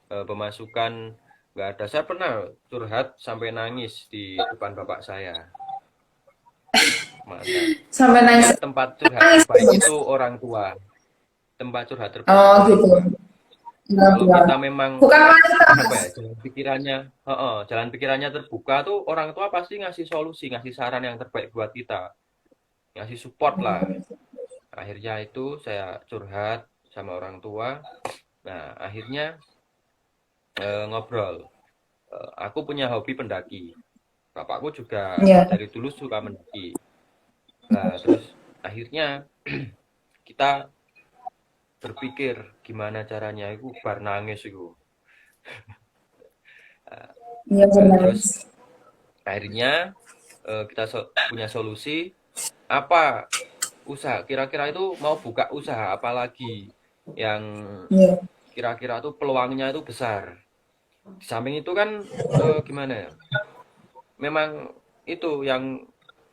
pemasukan nggak ada. Saya pernah curhat sampai nangis di depan bapak saya. Masa
Sampai
soalnya
nangis
tempat curhat
nangis
terbaik
Mas.
itu orang tua. Tempat curhat terbaik itu
Oh
orang
gitu.
tua.
Enggak,
Kalau
enggak.
kita memang
Bukan wanita
apa
Mas.
ya, jalan pikirannya terbuka tuh, orang tua pasti ngasih solusi, ngasih saran yang terbaik buat kita, ngasih support lah. Akhirnya itu saya curhat sama orang tua. Nah, akhirnya ngobrol. Aku punya hobi pendaki. Bapakku juga
Iya.
dari dulu suka mendaki. Nah, terus akhirnya kita berpikir gimana caranya itu bar nangis itu.
Iya benar.
Terus akhirnya kita punya solusi apa usaha kira-kira itu mau buka usaha apalagi yang
Iya.
kira-kira tuh peluangnya itu besar. Di samping itu kan gimana ya? Memang itu yang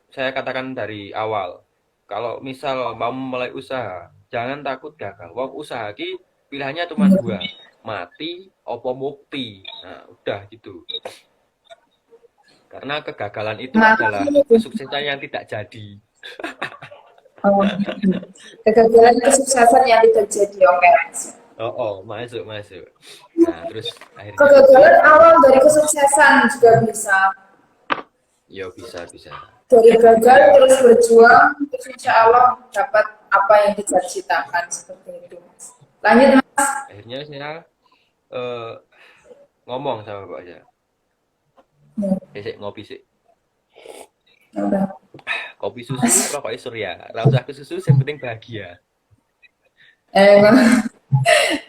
saya katakan dari awal. Kalau misal mau mulai usaha, jangan takut gagal. Wong usaha ki pilihannya cuma dua, mati opo mukti. Nah, udah gitu. Karena kegagalan itu adalah
Mati.
kesuksesan yang tidak jadi.
Oh, kegagalan kesuksesan yang tidak jadi. Oke.
Oh, masuk, masuk. Nah, terus akhirnya
Kegagalan awal dari kesuksesan juga bisa.
ya bisa, bisa.
Dari gagal terus berjuang, terus insya Allah dapat apa yang dicita-citakan seperti itu. Lanjut Mas.
Akhirnya saya ngomong sama Pak saya. Sik ngopi sih.
Udah.
Kopi susu, rokok surya. Ra usah ke susu, yang penting bahagia.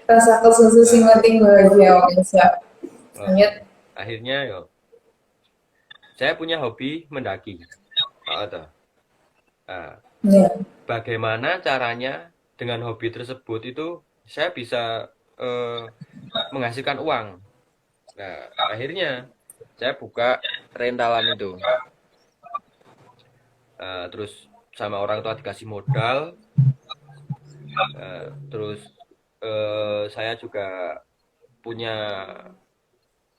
Rasa kesusu sing penting bahagia. Oke, siap. Lanjut.
Akhirnya yo, saya punya hobi mendaki. Nah,
Ya.
bagaimana caranya dengan hobi tersebut itu saya bisa menghasilkan uang. Nah, akhirnya saya buka rentalan itu. Terus sama orang tua dikasih modal. Terus saya juga punya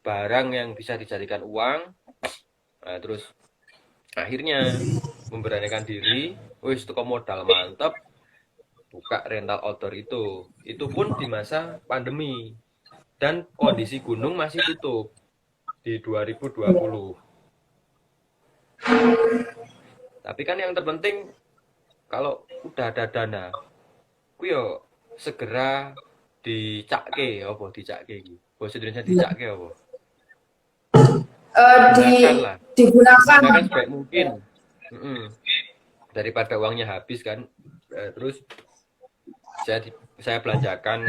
barang yang bisa dijadikan uang. Terus akhirnya memberanikan diri, wis tuku modal mantep, buka rental outdoor itu pun di masa pandemi dan kondisi gunung masih tutup di 2020. Tapi kan yang terpenting kalau udah ada dana ku yo segera dicakke apa dicakke iki bahasa Indonesia dicakke apa
Digunakan
sebaik mungkin. Daripada uangnya habis kan. Terus saya belanjakan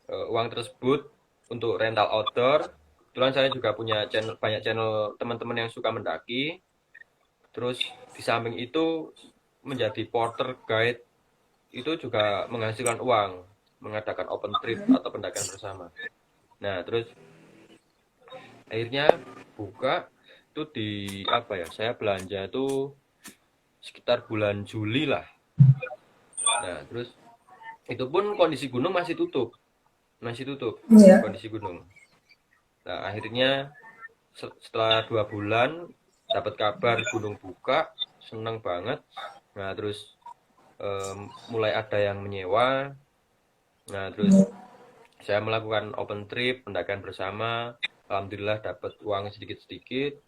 uang tersebut untuk rental outdoor. Kebetulan saya juga punya banyak channel teman-teman yang suka mendaki. Terus di samping itu menjadi porter guide itu juga menghasilkan uang, mengadakan open trip atau pendakian bersama. Nah, terus akhirnya buka itu di apa ya? Saya belanja itu sekitar bulan Juli lah. Nah, terus itu pun kondisi gunung masih tutup. Kondisi gunung. Nah, akhirnya setelah 2 bulan dapat kabar gunung buka, seneng banget. Nah, terus mulai ada yang menyewa. Nah, terus saya melakukan open trip, pendakian bersama. Alhamdulillah dapat uang sedikit-sedikit.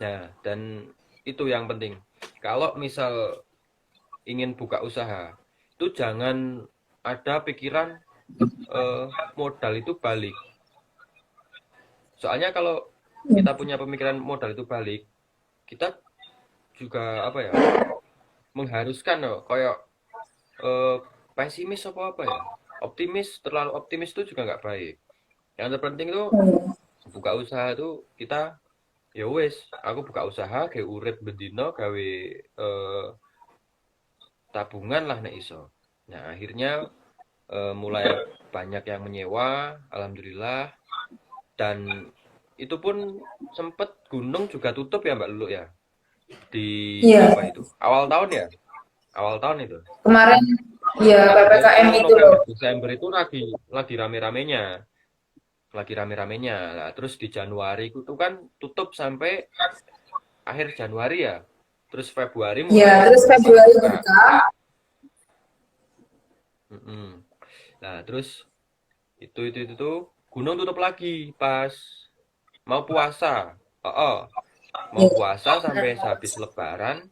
Nah, dan itu yang penting. Kalau misal ingin buka usaha, itu jangan ada pikiran modal itu balik. Soalnya kalau kita punya pemikiran modal itu balik, kita juga apa ya? Mengharuskan loh, kayak pesimis apa ya, terlalu optimis itu juga nggak baik. Yang terpenting itu buka usaha itu kita ya wes, aku buka usaha gawe urip bendino, gawe tabungan lah nek iso. Nah, akhirnya mulai banyak yang menyewa, alhamdulillah. Dan itu pun sempet gunung juga tutup ya Mbak Lulu ya. Di apa itu? Awal tahun itu.
Kemarin ya PPKM itu loh.
Desember itu lagi rame-ramenya. Nah, terus di Januari itu kan tutup sampai akhir Januari ya. Terus Februari mulai.
Ya, terus Februari buka.
Nah, terus itu gunung tutup lagi pas mau puasa. Mau puasa sampai habis Lebaran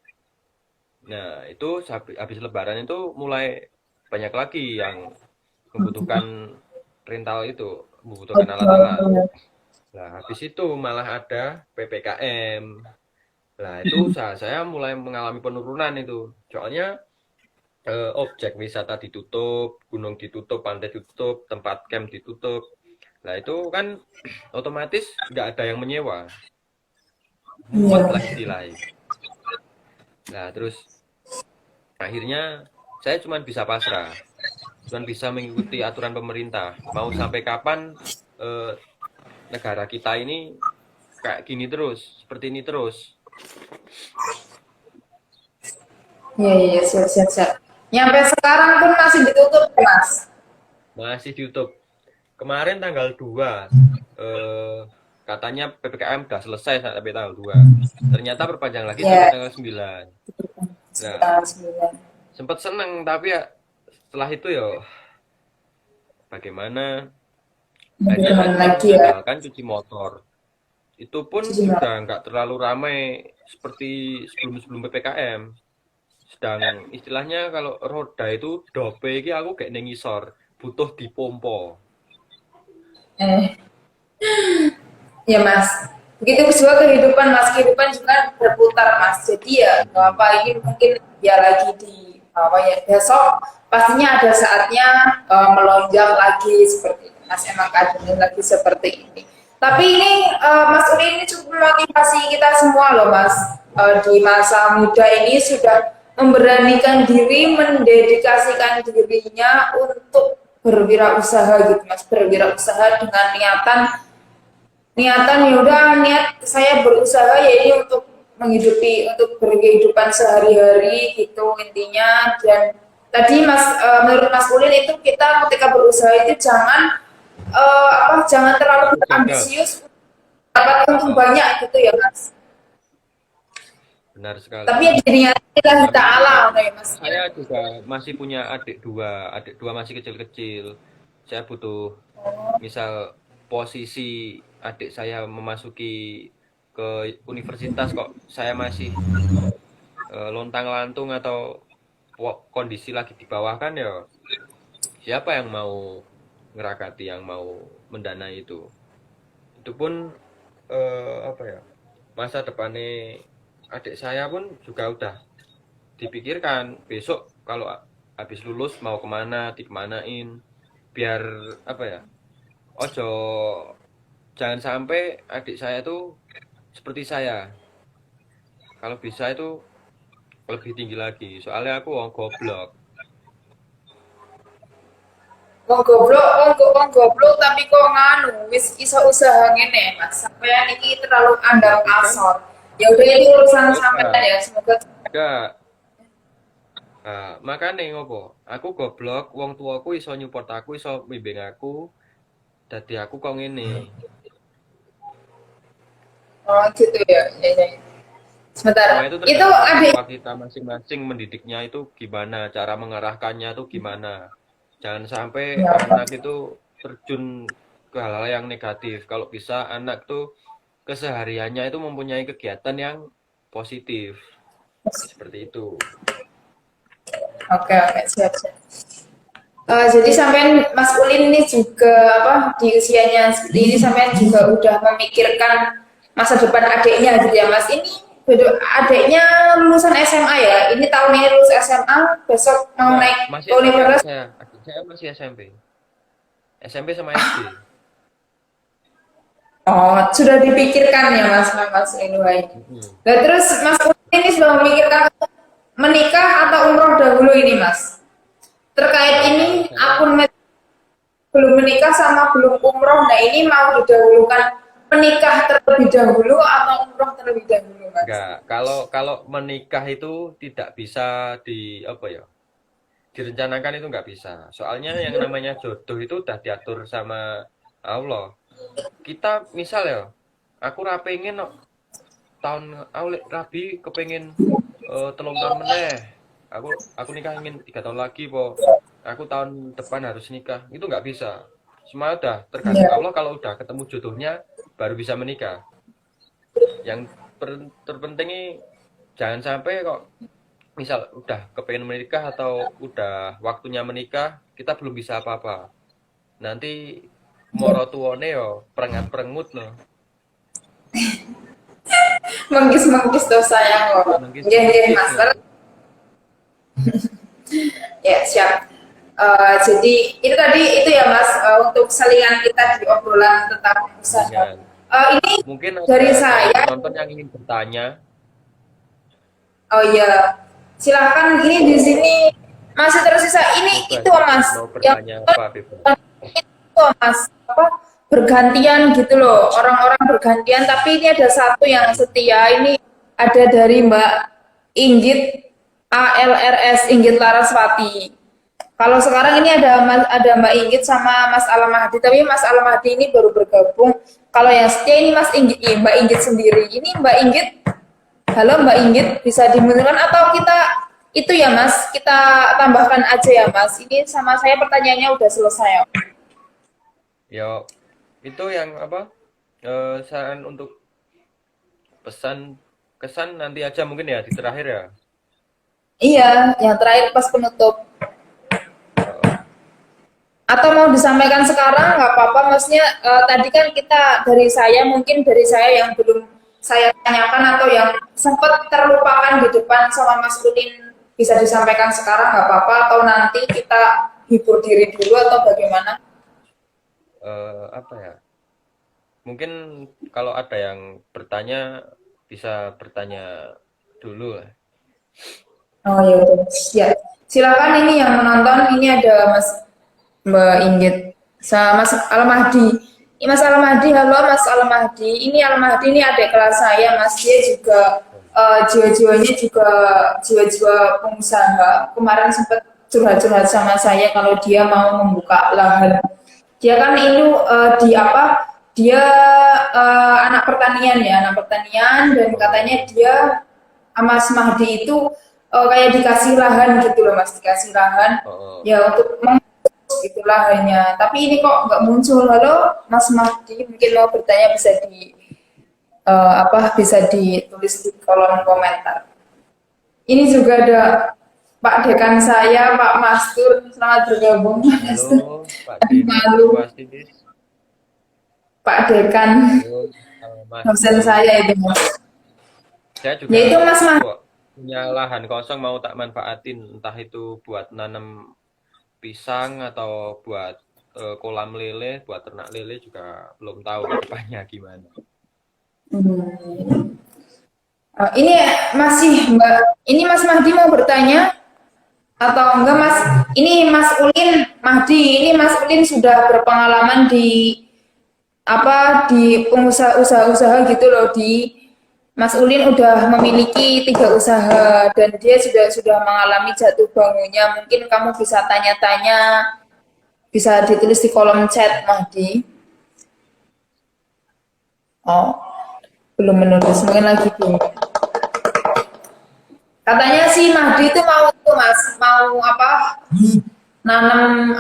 Nah, itu habis Lebaran itu mulai banyak lagi yang membutuhkan rental itu, membutuhkan alat-alat.
Betul.
Nah, habis itu malah ada PPKM. Nah, itu usaha saya mulai mengalami penurunan itu. Soalnya objek wisata ditutup, gunung ditutup, pantai ditutup, tempat camp ditutup. Nah, itu kan otomatis nggak ada yang menyewa. Mumet
Iya.
lah istilahnya. Nah, terus akhirnya saya cuma bisa pasrah. Cuma bisa mengikuti aturan pemerintah. Mau sampai kapan eh, negara kita ini kayak gini terus, seperti ini terus.
Iya, iya, siap, siap, siap. Nyampe sekarang pun masih ditutup, Mas.
Masih di YouTube. Kemarin tanggal 2 katanya PPKM udah selesai sampai tanggal 2. Ternyata perpanjang lagi sampai
Ya,
tanggal 9. Nah,
sekitar 9.
sempat seneng tapi ya setelah itu ya bagaimana akhirnya saya
Bagaimana
cuma
lagi ya?
mengandalkan cuci motor. Itu pun
Cuci
juga
motor.
nggak terlalu ramai seperti sebelum-sebelum PPKM. Sedang istilahnya kalau roda itu dope iki aku kayak nengisor, butuh dipompo.
Eh, ya Mas. Begitu juga kehidupan Mas, kehidupan juga berputar Mas. Jadi ya nggak apa, ini mungkin ya lagi di apa ya, besok pastinya ada saatnya melonjak lagi seperti itu. Mas, emang keadaannya lagi seperti ini. Tapi ini Mas Uli ini cukup motivasi kita semua loh Mas. Di masa muda ini sudah memberanikan diri, mendedikasikan dirinya untuk berwirausaha gitu Mas, berwirausaha dengan niatan ya udah, niat saya berusaha ya ini untuk menghidupi, untuk berkehidupan sehari-hari gitu intinya. Dan tadi Mas, menurut Mas Ulin itu kita ketika berusaha itu jangan jangan terlalu
Gagal.
ambisius dapat untung
Heeh,
banyak gitu ya Mas,
benar sekali.
tapi ya diniati lillahi
Tapi
ta'ala ya Mas ya.
saya juga masih punya adik dua masih kecil-kecil. Saya butuh, misal posisi adik saya memasuki ke universitas kok saya masih lontang-lantung atau kondisi lagi di bawah kan ya siapa yang mau ngerakati, yang mau mendanai itu. Itu pun apa ya, masa depannya adik saya pun juga udah dipikirkan besok kalau habis lulus mau kemana, dikemanain, biar apa ya, ojo jangan sampai adik saya tuh seperti saya. Kalau bisa itu lebih tinggi lagi, soalnya aku wong goblok.
Wong goblok tapi kok nganu wis iso usaha ngene Mas. Sampeyan iki terlalu andal
Berarti kan
asor. Ya udah ini urusan sampean
enggak,
ya. Semoga
enggak. Nah, makanya ngopo? Aku goblok, wong tuaku iso nyupport aku, iso bimbing aku, dadi aku kok ngene.
oh gitu ya. Ya, ya.
Semua
Sebentar.
itu
Itu
tergantung orang
adik.
tua kita masing-masing mendidiknya itu gimana, cara mengarahkannya itu gimana. Jangan sampai
Ya,
anak itu terjun ke hal-hal yang negatif. Kalau bisa anak tuh kesehariannya itu mempunyai kegiatan yang positif. Seperti itu.
oke, oke, siap, siap. Jadi sampean Mas Ulin ini juga apa di usianya seperti ini sampean juga udah memikirkan masa depan adiknya gitu ya Mas. Ini adiknya lulusan SMA ya. Ini tahun ini lulus SMA, besok mau
Enggak,
naik
masih
ke
SMP adik
universitas.
saya. Adik saya masih SMP. SMP sama SD.
Oh, sudah dipikirkan ya Mas Rinduai.
Mm-mm.
Nah, terus Mas Ulin ini sudah memikirkan menikah atau umroh dahulu ini Mas? Terkait
Kalau
ini
saya
akun belum menikah sama belum umroh. Nah, ini mau didahulukan menikah terlebih dahulu atau umroh terlebih dahulu Mas?
enggak. Kalau menikah itu tidak bisa di apa ya? Direncanakan itu nggak bisa. Soalnya yang namanya jodoh itu udah diatur sama Allah. Kita misal ya, aku ra pengen no, tahun awal rabi kepengen telung tahun meneh. Aku nikah ingin 3 tahun lagi po. Aku tahun depan harus nikah. Itu nggak bisa. Semua udah tergantung
Ya,
Allah. Kalau udah ketemu jodohnya baru bisa menikah. Yang terpenting jangan sampai kok misal udah kepengen menikah atau udah waktunya menikah, kita belum bisa apa-apa. Nanti moro tuone yo perengat-perengut no.
Menggis-menggis dosa yang kok. Nggih, nggih,
Nangis-nangis
Mas.
no.
Ya, siap. Jadi itu tadi itu ya Mas, untuk selingan kita di obrolan tentang usaha.
Dengan
Ini
mungkin
dari
ada calon
saya.
penonton yang ingin bertanya.
Oh iya, silakan. Ini di sini masih tersisa. Ini
Bebas,
itu
bebas
Mas,
mau
yang
bertanya apa bebas.
itu Mas, apa bergantian gitu loh. Orang-orang bergantian. Tapi ini ada satu yang setia. Ini ada dari Mbak Inggit ALRS Inggit Laraswati. Kalau sekarang ini ada Mbak Inggit sama Mas Alamahdi, tapi Mas Alamahdi ini baru bergabung. Kalau yang setia ini Mas Inggit, Mbak Inggit sendiri. Ini Mbak Inggit, halo Mbak Inggit, bisa dimunculkan atau kita itu ya Mas, kita tambahkan aja ya Mas. Ini sama saya pertanyaannya udah selesai.
Yo, itu yang apa? Saran untuk pesan kesan nanti aja mungkin ya di terakhir ya.
Iya, yang terakhir pas penutup.
Eh,
Atau mau disampaikan sekarang nggak apa-apa, maksudnya tadi kan kita mungkin dari saya yang belum saya tanyakan atau yang sempat terlupakan di depan sama Mas Udin bisa disampaikan sekarang nggak apa-apa atau nanti kita hibur diri dulu atau bagaimana?
apa ya? Mungkin kalau ada yang bertanya bisa bertanya dulu lah.
Oh ya udah, siap. Silakan ini yang menonton ini ada Mas Mbak Inggit sama Mas Almahdi. Ini Mas Almahdi, halo Mas Almahdi. Ini Almahdi ini adik kelas saya, Mas. Dia juga jiwa-jiwanya juga jiwa-jiwa pengusaha. Kemarin sempat curhat-curhat sama saya kalau dia mau membuka lahan. Dia kan ini di apa? Dia anak pertanian ya, anak pertanian dan katanya dia Mas Mahdi itu kayak dikasih lahan gitu loh Mas, dikasih lahan
Oh,
ya untuk itulah hanya. Tapi ini kok nggak muncul. Halo, Mas Mahdi, mungkin mau bertanya bisa bisa ditulis di kolom komentar. Ini juga ada Pak Dekan saya, Pak Mastur, selamat bergabung.
halo Pak Dekan,
Malu,
pasti
Pak Dekan,
halo, Mas.
dosen saya itu.
Saya juga
Ya itu Mas Mahdi.
punya lahan kosong mau tak manfaatin, entah itu buat nanam pisang atau buat kolam lele, buat ternak lele juga belum tahu ke depannya gimana.
Ini masih Mbak, ini Mas Mahdi mau bertanya atau enggak Mas? Ini Mas Ulin Mahdi, ini Mas Ulin sudah berpengalaman di di pengusaha-usaha gitu loh. Di Mas Ulin udah memiliki 3 usaha dan dia sudah mengalami jatuh bangunnya. Mungkin kamu bisa tanya-tanya, bisa ditulis di kolom chat Mahdi. Oh, belum menulis, mungkin lagi belum. Katanya sih Mahdi itu mau itu Mas, mau nanam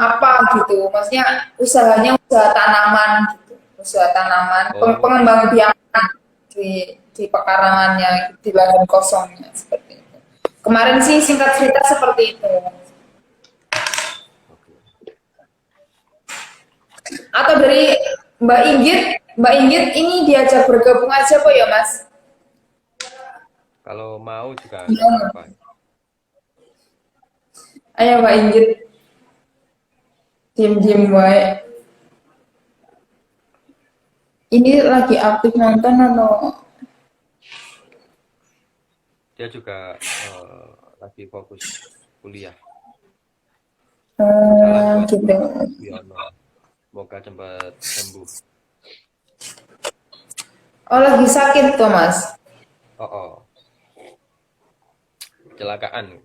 gitu. Maksudnya usahanya usaha tanaman gitu. Usaha tanaman, pengembang biakan di pekarangannya, di lahan kosongnya seperti itu. Kemarin sih singkat cerita seperti itu. Atau dari Mbak Inggit ini diajak bergabung aja kok ya Mas?
Kalau mau juga nggak apa-apa.
Ayo Mbak Inggit, diem-diem baik. Ini lagi aktif nonton atau?
Dia juga lagi fokus kuliah.
Gitu.
Semoga cepat sembuh.
Oh lagi sakit tuh Mas?
Oh. Kecelakaan.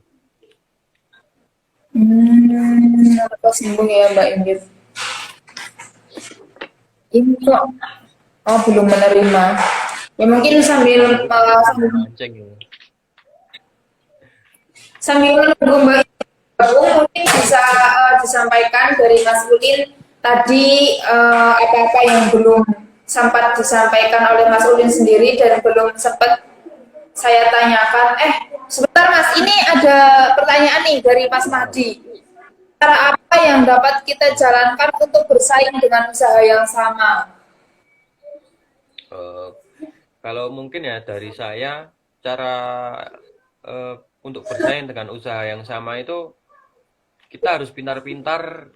Apa sembuh ya Mbak Inggit? Ini kok belum menerima. Ya mungkin sambil menunggu Mbak Inggit mungkin bisa disampaikan dari Mas Ulin tadi apa-apa yang belum sempat disampaikan oleh Mas Ulin sendiri dan belum sempat saya tanyakan, sebentar Mas, ini ada pertanyaan nih dari Mas Mahdi. Cara apa yang dapat kita jalankan untuk bersaing dengan usaha yang sama?
Eh, Kalau mungkin ya dari saya, cara eh, untuk bersaing dengan usaha yang sama itu kita harus pintar-pintar,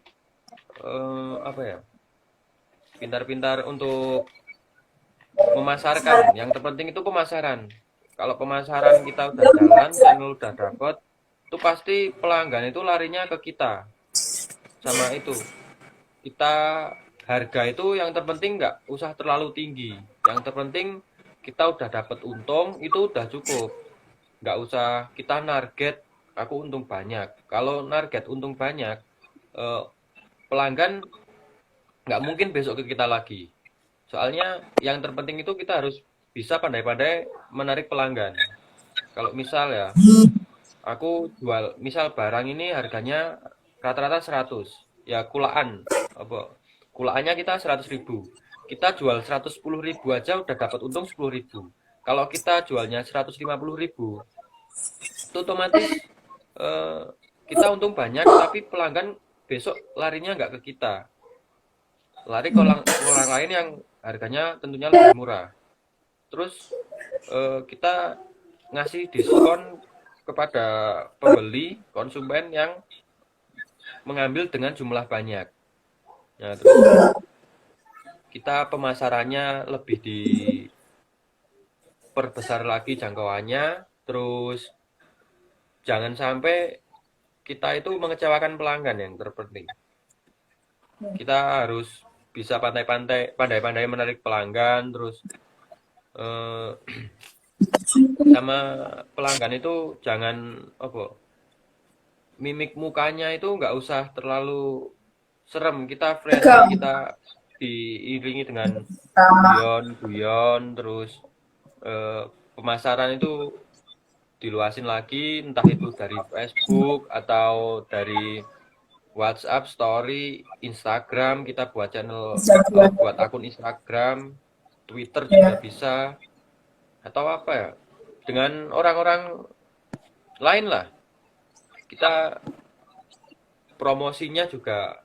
apa ya? Pintar-pintar untuk memasarkan. Yang terpenting itu pemasaran. Kalau pemasaran kita udah jalan, channel udah dapat, itu pasti pelanggan itu larinya ke kita. Sama itu, kita harga itu yang terpenting nggak usah terlalu tinggi. Yang terpenting kita udah dapat untung, itu udah cukup. Nggak usah kita target aku untung banyak. Kalau target untung banyak, pelanggan nggak mungkin besok ke kita lagi. Soalnya yang terpenting itu kita harus bisa pandai-pandai menarik pelanggan. Kalau misal ya, aku jual misal barang ini harganya rata-rata 100. Ya kulaan apa? Kulaannya kita 100.000. Kita jual 110.000 aja udah dapat untung 10.000. Kalau kita jualnya 150.000, itu otomatis eh, kita untung banyak tapi pelanggan besok larinya nggak ke kita. Lari ke orang lain yang harganya tentunya lebih murah. Terus kita ngasih diskon kepada pembeli konsumen yang mengambil dengan jumlah banyak. Nah, terus kita pemasarannya lebih diperbesar lagi jangkauannya. Terus jangan sampai kita itu mengecewakan pelanggan yang terpenting. Kita harus bisa pandai-pandai menarik pelanggan, terus sama pelanggan itu jangan apa mimik mukanya itu nggak usah terlalu serem, kita friendly, kita diiringi dengan guyon terus pemasaran itu diluasin lagi, entah itu dari Facebook atau dari WhatsApp story, Instagram, kita buat channel, buat akun Instagram, Twitter juga bisa, atau apa ya, dengan orang-orang lain lah. Kita promosinya juga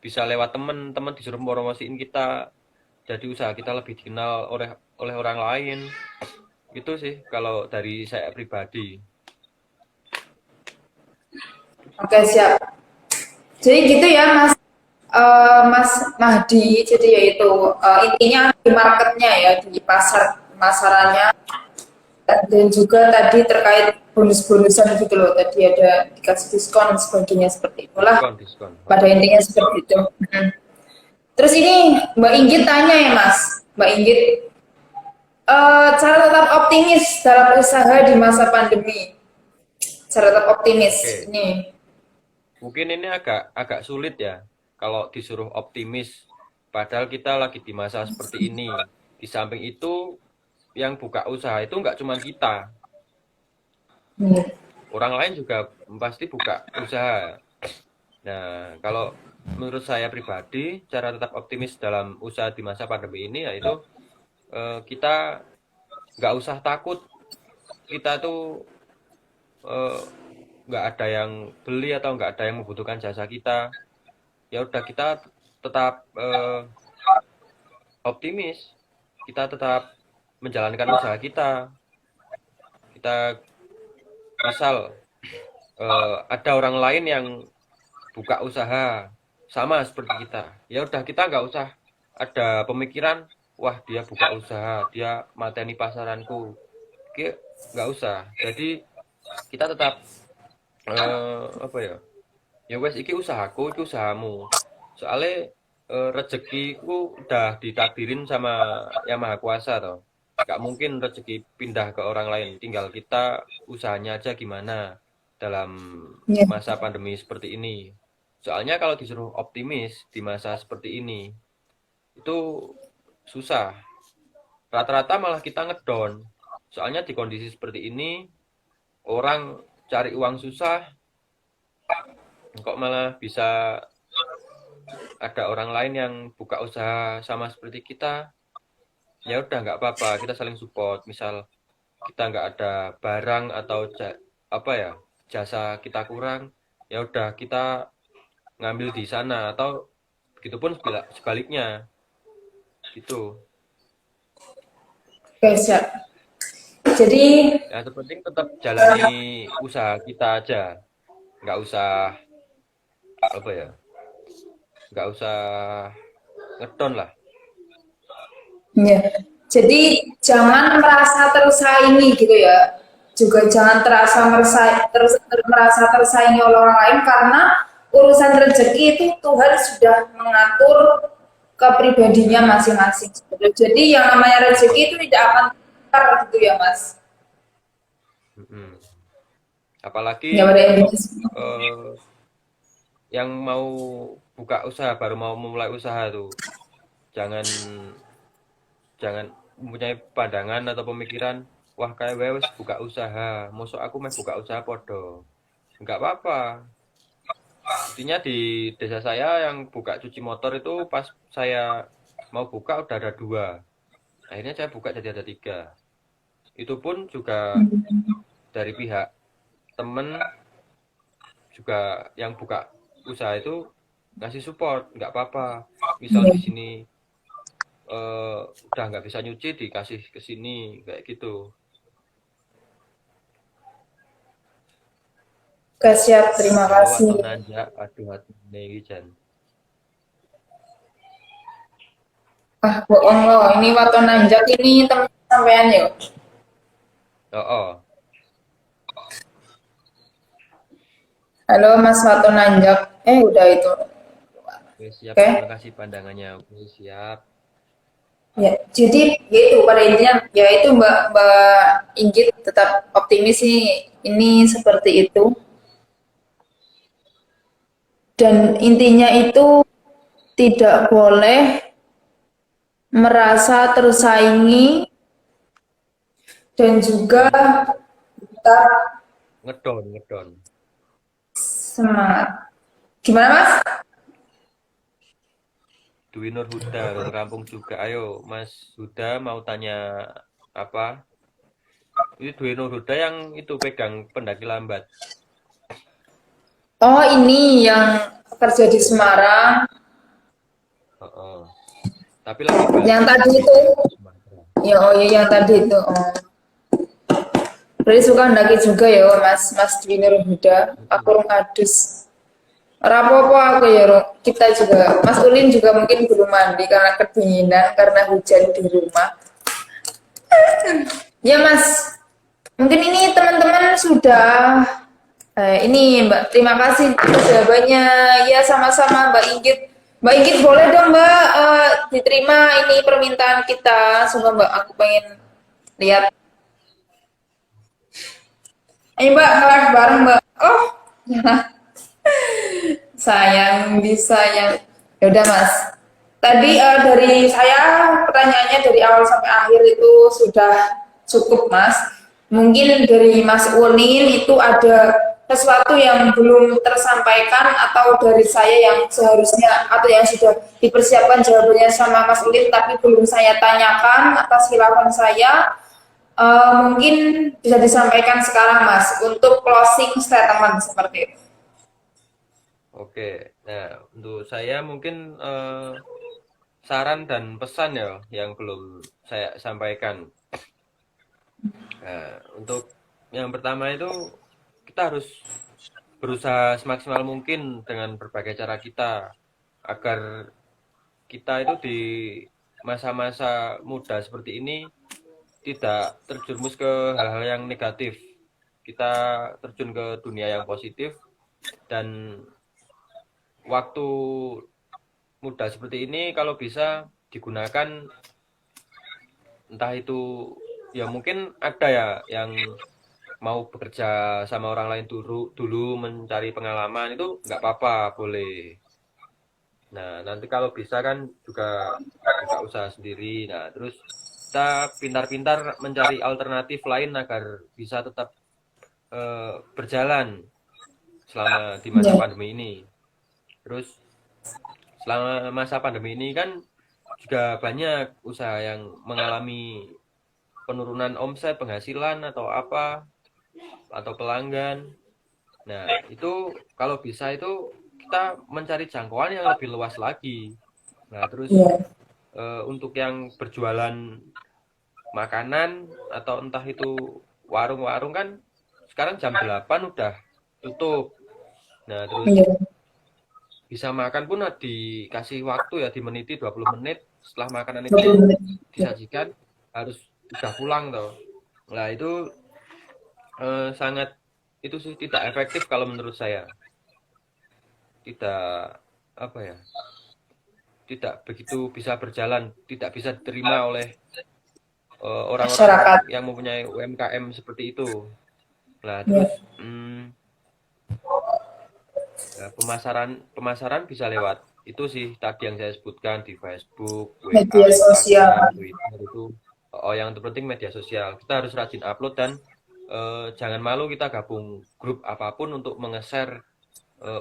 bisa lewat teman-teman, disuruh promosiin kita, jadi usaha kita lebih dikenal oleh orang lain. Itu sih kalau dari saya pribadi.
Oke, siap. Jadi gitu ya Mas Mas Mahdi. Jadi yaitu intinya di marketnya ya, di pemasarannya, dan juga tadi terkait bonus-bonusan gitu loh. Tadi ada dikasih diskon dan sebagainya, seperti itulah.
Diskon.
Pada intinya seperti itu. Terus ini Mbak Inggit tanya ya Mas, Mbak Inggit, cara tetap optimis dalam usaha di masa pandemi. Cara tetap optimis.
Oke.
Ini
Mungkin ini agak sulit ya kalau disuruh optimis, padahal kita lagi di masa seperti ini. Di samping itu, yang buka usaha itu nggak cuma kita, orang lain juga pasti buka usaha. Nah, kalau menurut saya pribadi, cara tetap optimis dalam usaha di masa pandemi ini yaitu kita nggak usah takut kita tuh nggak ada yang beli atau nggak ada yang membutuhkan jasa kita. Ya udah, kita tetap optimis, kita tetap menjalankan usaha kita. Kita misal ada orang lain yang buka usaha sama seperti kita, ya udah kita nggak usah ada pemikiran wah dia buka usaha, dia mateni pasaranku, oke, nggak usah. Jadi kita tetap apa ya, ya wes iki usahaku, iki usahamu, soalnya rezekiku udah ditakdirin sama yang maha kuasa toh. Nggak mungkin rezeki pindah ke orang lain, tinggal kita usahanya aja gimana dalam masa pandemi seperti ini. Soalnya kalau disuruh optimis di masa seperti ini itu susah, rata-rata malah kita ngedown. Soalnya di kondisi seperti ini orang cari uang susah, kok malah bisa ada orang lain yang buka usaha sama seperti kita. Ya udah, nggak apa-apa, kita saling support. Misal kita nggak ada barang atau apa ya, jasa kita kurang, ya udah kita ngambil di sana, atau begitupun sebaliknya gitu.
Oke, siap. Jadi,
Yang terpenting tetap jalani usaha kita aja, nggak usah apa ya, nggak usah ngedon lah.
ya. Jadi jangan merasa tersaingi gitu ya. Juga jangan merasa tersaingi oleh orang lain karena urusan rezeki itu Tuhan sudah mengatur kepribadiannya masing-masing. Jadi yang namanya rezeki itu tidak akan tukar gitu ya, Mas.
Mm-mm.
Ya,
Apalagi
pada intinya.
eh, yang mau buka usaha, baru mau memulai usaha tuh, jangan jangan mempunyai pandangan atau pemikiran, wah kayak wes buka usaha, mosok aku meh buka usaha podo. Nggak apa-apa. Buktinya di desa saya yang buka cuci motor itu, pas saya mau buka udah ada dua. Akhirnya saya buka jadi ada tiga. Itu pun juga dari pihak temen juga, yang buka usaha itu ngasih support, nggak apa-apa. Misal di sini udah nggak bisa nyuci, dikasih ke sini kayak gitu.
Oke, siap, terima
Kalau
kasih.
waton nanjak, aduh hati iki jan.
Ah, bohong loh. Ini waktu nanjak ini teman sampean ya.
Oh, oh.
Halo Mas Wato Nanjak. Udah itu.
Oke, siap.
Oke.
Terima kasih pandangannya. Oke, siap.
Ya, jadi gitu pada intinya ya itu Mbak Mbak Inggit tetap optimis sih ini seperti itu dan intinya itu tidak boleh merasa tersaingi dan juga tetap
Ngedon, ngedon.
semangat. Gimana Mas?
Dwi Nur Huda, orang kampung juga. Ayo, Mas Huda mau tanya apa? Ini Dwi Nur Huda yang itu pegang pendaki lambat.
Oh ini yang kerja di Semarang,
Oh, oh. Tapi lagi
yang
balik
tadi
di
itu,
Sumatera.
ya oh ya yang tadi itu. Oh. Berarti suka mendaki juga ya Mas Mas Dwi Huda. Aku
Mm-mm.
rung adus. Rapopo aku ya Rung. Kita juga Mas Ulin juga mungkin belum mandi karena kedinginan karena hujan di rumah. Ya Mas, mungkin ini teman-teman sudah ini Mbak, terima kasih jawabannya. Ya sama-sama Mbak Inggit. Mbak Inggit boleh dong Mbak diterima ini permintaan kita. Coba Mbak, aku pengen lihat. Ayo Mbak, live bareng Mbak. Oh, sayang bisa yang. Ya udah Mas. Tadi dari saya pertanyaannya dari awal sampai akhir itu sudah cukup Mas. Mungkin dari Mas Ulin itu ada sesuatu yang belum tersampaikan atau dari saya yang seharusnya atau yang sudah dipersiapkan jawabannya sama Mas Ulin tapi belum saya tanyakan atas khilafan saya. Mungkin bisa disampaikan sekarang Mas untuk closing statement seperti itu.
Oke. Nah, untuk saya mungkin saran dan pesan ya yang belum saya sampaikan. Nah, untuk yang pertama itu, kita harus berusaha semaksimal mungkin dengan berbagai cara kita, agar kita itu di masa-masa muda seperti ini tidak terjerumus ke hal-hal yang negatif. Kita terjun ke dunia yang positif, dan waktu muda seperti ini kalau bisa digunakan, entah itu ya mungkin ada ya yang mau bekerja sama orang lain dulu dulu mencari pengalaman, itu nggak apa-apa, boleh. Nah, nanti kalau bisa kan juga buka usaha sendiri. Nah, terus kita pintar-pintar mencari alternatif lain agar bisa tetap berjalan selama di masa
Ya,
pandemi ini. Terus selama masa pandemi ini kan juga banyak usaha yang mengalami penurunan omset, penghasilan atau apa, atau pelanggan. Nah, itu kalau bisa itu kita mencari jangkauan yang lebih luas lagi. Nah, terus
Iya.
untuk yang berjualan makanan atau entah itu warung-warung kan sekarang jam 8 udah tutup. Nah, terus
Iya.
bisa makan pun dikasih waktu ya, dimeniti 20 menit setelah makanan itu
20 menit. Iya.
disajikan harus udah pulang toh. Nah, itu sangat itu sih tidak efektif kalau menurut saya. Tidak apa ya? Tidak begitu bisa berjalan, tidak bisa diterima oleh orang-orang
Masyarakat.
yang mempunyai UMKM seperti itu. Nah, terus
Iya.
ya, pemasaran bisa lewat itu sih tadi yang saya sebutkan di Facebook, WA,
Media sosial.
Instagram, Twitter itu. Oh, yang terpenting media sosial. Kita harus rajin upload dan jangan malu kita gabung grup apapun untuk menge-share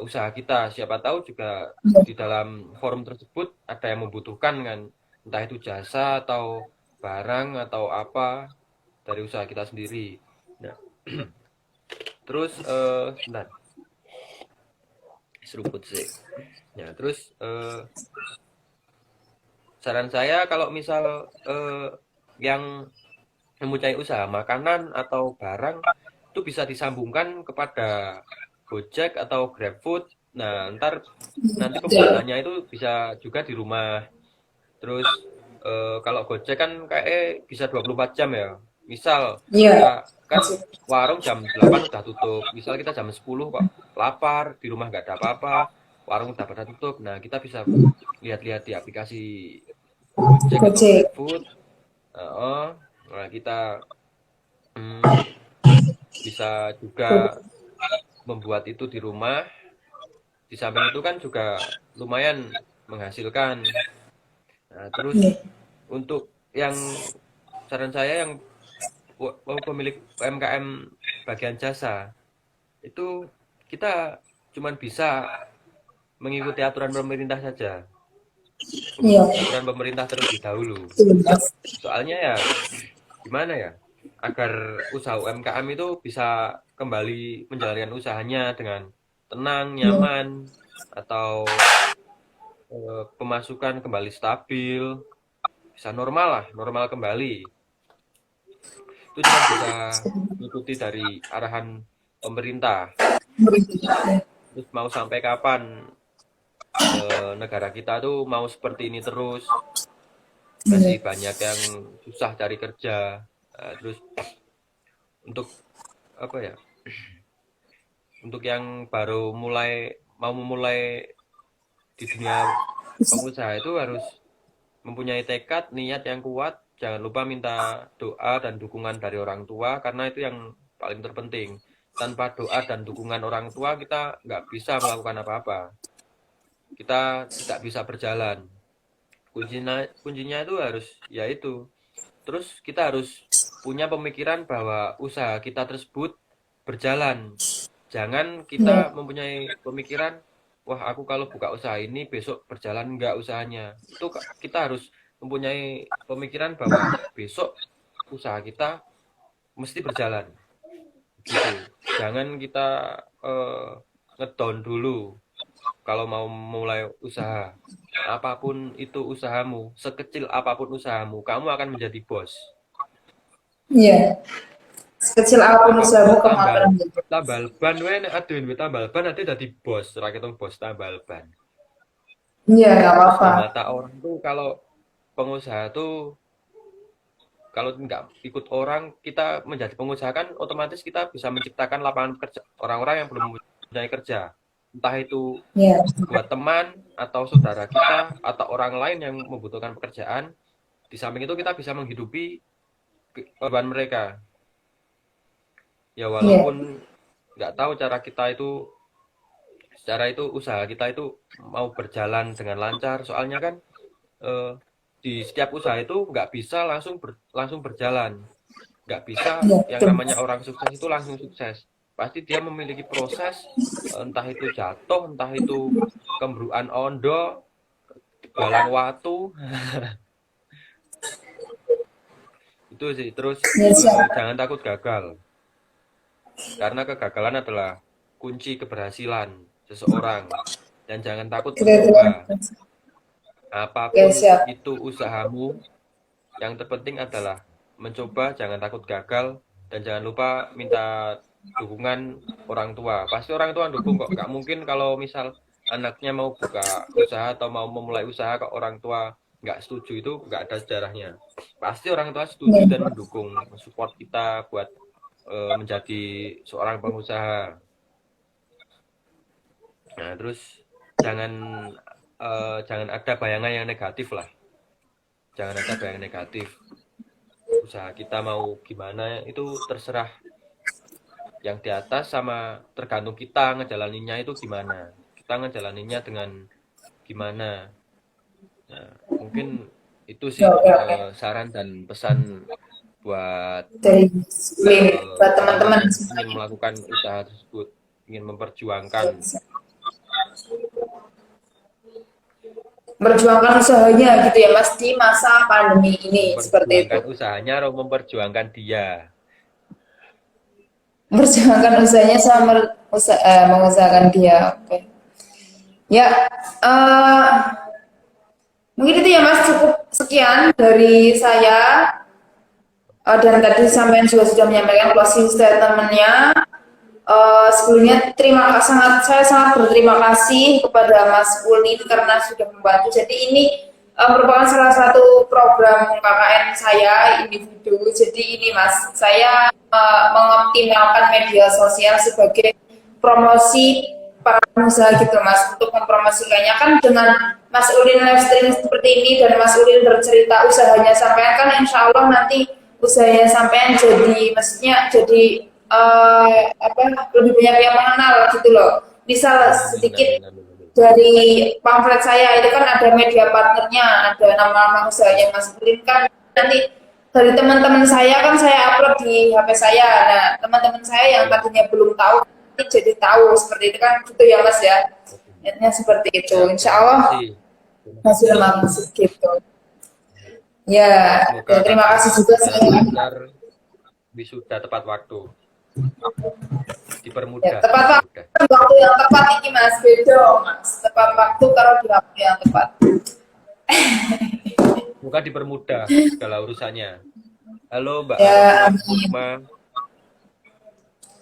usaha kita. Siapa tahu juga
Iya.
di dalam forum tersebut ada yang membutuhkan kan, entah itu jasa atau barang atau apa dari usaha kita sendiri. Nah, terus sebentar, seruput sih. Ya, terus saran saya kalau misal yang mempunyai usaha makanan atau barang itu bisa disambungkan kepada Gojek atau GrabFood. Nah, nanti
Iya.
pembuatannya itu bisa juga di rumah. Terus kalau Gojek kan kayak bisa 24 jam ya. Misal
Iya.
kita kan warung jam 8 udah tutup. Misal kita jam 10 kok lapar, di rumah nggak ada apa-apa, warung udah pada tutup. Nah, kita bisa lihat-lihat di aplikasi Gojek atau
Gojek.
GrabFood. Nah, kita bisa juga membuat itu di rumah. Di samping itu kan juga lumayan menghasilkan. Nah, terus
Iya.
untuk yang saran saya yang pemilik UMKM bagian jasa itu kita cuman bisa mengikuti aturan pemerintah saja.
Iya.
Aturan pemerintah terlebih dahulu.
Iya.
Soalnya ya gimana ya? Agar usaha UMKM itu bisa kembali menjalankan usahanya dengan tenang, nyaman, atau pemasukan kembali stabil, bisa normal lah, normal kembali. Itu cuma bisa mengikuti dari arahan pemerintah. Terus mau sampai kapan negara kita tuh mau seperti ini terus, masih banyak yang susah cari kerja. Terus untuk apa ya? Untuk yang baru mau memulai di dunia pengusaha itu harus mempunyai tekad, niat yang kuat. Jangan lupa minta doa dan dukungan dari orang tua karena itu yang paling terpenting. Tanpa doa dan dukungan orang tua kita nggak bisa melakukan apa-apa. Kita tidak bisa berjalan. Kuncinya itu harus yaitu. Terus kita harus punya pemikiran bahwa usaha kita tersebut berjalan. Jangan kita mempunyai pemikiran, wah aku kalau buka usaha ini besok berjalan enggak usahanya. Itu kita harus mempunyai pemikiran bahwa besok usaha kita mesti berjalan. Gitu. Jangan kita ngedown dulu kalau mau mulai usaha. Apapun itu usahamu, sekecil apapun usahamu, kamu akan menjadi bos.
Iya. Sekecil apapun usahamu kamu akan menjadi.
Tambal ban wae nek ade duwe tambal ban ade dadi bos, ora ketong bos tambal ban.
Iya, nggak
Terus
apa-apa.
di mata orang tuh kalau pengusaha tuh kalau nggak ikut orang, kita menjadi pengusaha kan otomatis kita bisa menciptakan lapangan kerja orang-orang yang belum mempunyai kerja. Entah itu
Iya.
buat teman atau saudara kita atau orang lain yang membutuhkan pekerjaan. Di samping itu kita bisa menghidupi korban mereka. Ya walaupun nggak tahu cara kita itu secara itu usaha kita itu mau berjalan dengan lancar. Soalnya kan di setiap usaha itu nggak bisa langsung berjalan. Nggak bisa
Iya,
yang
betul.
namanya orang sukses itu langsung sukses. Pasti dia memiliki proses, entah itu jatuh, entah itu kembruan ondo, balang watu. Itu sih. Terus
Ya, siap.
jangan takut gagal, karena kegagalan adalah kunci keberhasilan seseorang. Dan jangan takut mencoba,
Keren-keren. Ya,
apapun
siap.
itu usahamu. Yang terpenting adalah mencoba, jangan takut gagal, dan jangan lupa minta dukungan orang tua. Pasti orang tua dukung kok. Gak mungkin kalau misal anaknya mau buka usaha atau mau memulai usaha kok orang tua nggak setuju, itu nggak ada sejarahnya. Pasti orang tua setuju
Ya.
dan mendukung, support kita buat menjadi seorang pengusaha. Nah, terus jangan jangan ada bayangan yang negatif lah. Jangan ada bayangan negatif. Usaha kita mau gimana itu terserah yang di atas, sama tergantung kita ngejalaninnya itu gimana. Kita ngejalaninnya dengan gimana. Nah, mungkin itu sih
Oke, oke.
saran dan pesan buat
Dari Lin, buat
orang-orang
teman-teman
yang ingin
semuanya.
melakukan usaha tersebut, ingin memperjuangkan
Memperjuangkan usahanya gitu ya Mas di masa pandemi ini seperti itu.
memperjuangkan usahanya atau memperjuangkan dia.
Memperjuangkan usahanya sama mengusahakan dia. Oke. Ya, eh, mungkin itu ya Mas, cukup sekian dari saya. Dan tadi sampean juga sudah menyampaikan closing statement-nya. Sebelumnya saya sangat berterima kasih kepada Mas Ulin karena sudah membantu. Jadi ini merupakan salah satu program KKN saya individu. Jadi ini Mas, saya mengoptimalkan media sosial sebagai promosi para pengusaha gitu Mas, untuk mempromosikannya kan dengan Mas Ulin live streaming seperti ini dan Mas Ulin bercerita usahanya sampean, kan insya Allah nanti usahanya sampean jadi, maksudnya jadi apa, lebih banyak yang mengenal gitu loh. Misal
Amin,
sedikit
amin, amin, amin.
dari pamflet saya itu kan ada media partnernya, ada nama-nama usahanya Mas Ulin, kan nanti dari teman-teman saya kan saya upload di HP saya. Nah, teman-teman saya yang
Ya,
tadinya belum tahu nanti jadi tahu, seperti itu kan gitu ya Mas ya.
oke.
Intinya seperti itu.
Siap,
Insya
terima
Allah
kasih. Terima
hasil
kasih.
maksud gitu. Ya,
Semoga
terima kasih juga
jalan
saya.
lancar, wisuda tepat waktu,
Ya,
dipermudah,
tepat
dipermudah.
waktu yang tepat ini Mas, beda Mas. Tepat waktu kalau di waktu yang tepat.
Semoga dipermudah segala urusannya. Halo Mbak
Ya,
Rohmah,
amin.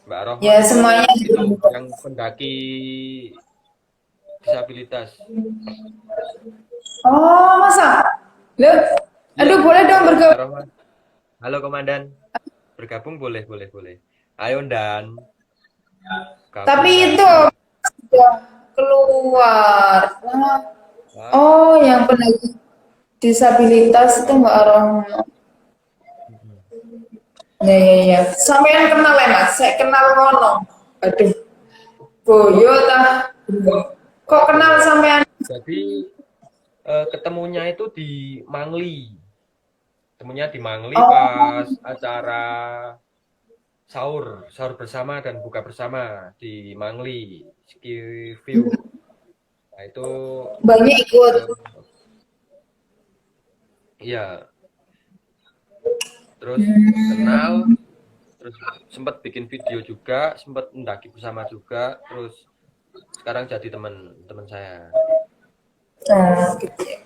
Mbak Rohmah
Ya,
itu
semuanya
yang pendaki disabilitas.
Oh, masa? Loh,
Iya,
aduh boleh dong
halo Mbak
bergabung.
Rohmah. Halo Komandan, bergabung boleh, boleh, boleh. Ayo Dan,
Tapi
gabung
itu
Dan.
sudah keluar. Nah,
Wah,
oh, yang pendaki disabilitas itu Mbak Rohma. Ya, ya, ya. Sampean kenal ya Mas? Saya kenal ngono. Aduh, boyo tah. Kok kenal
oke.
sampean?
Jadi ketemunya itu di Mangli. Ketemunya di Mangli
Oh,
pas acara sahur, sahur bersama dan buka bersama di Mangli, Ski View. Nah, itu
banyak ikut.
eh, iya, terus kenal, terus sempat bikin video juga, sempat mendaki bersama juga, terus sekarang jadi teman saya.
Nah, gitu ya.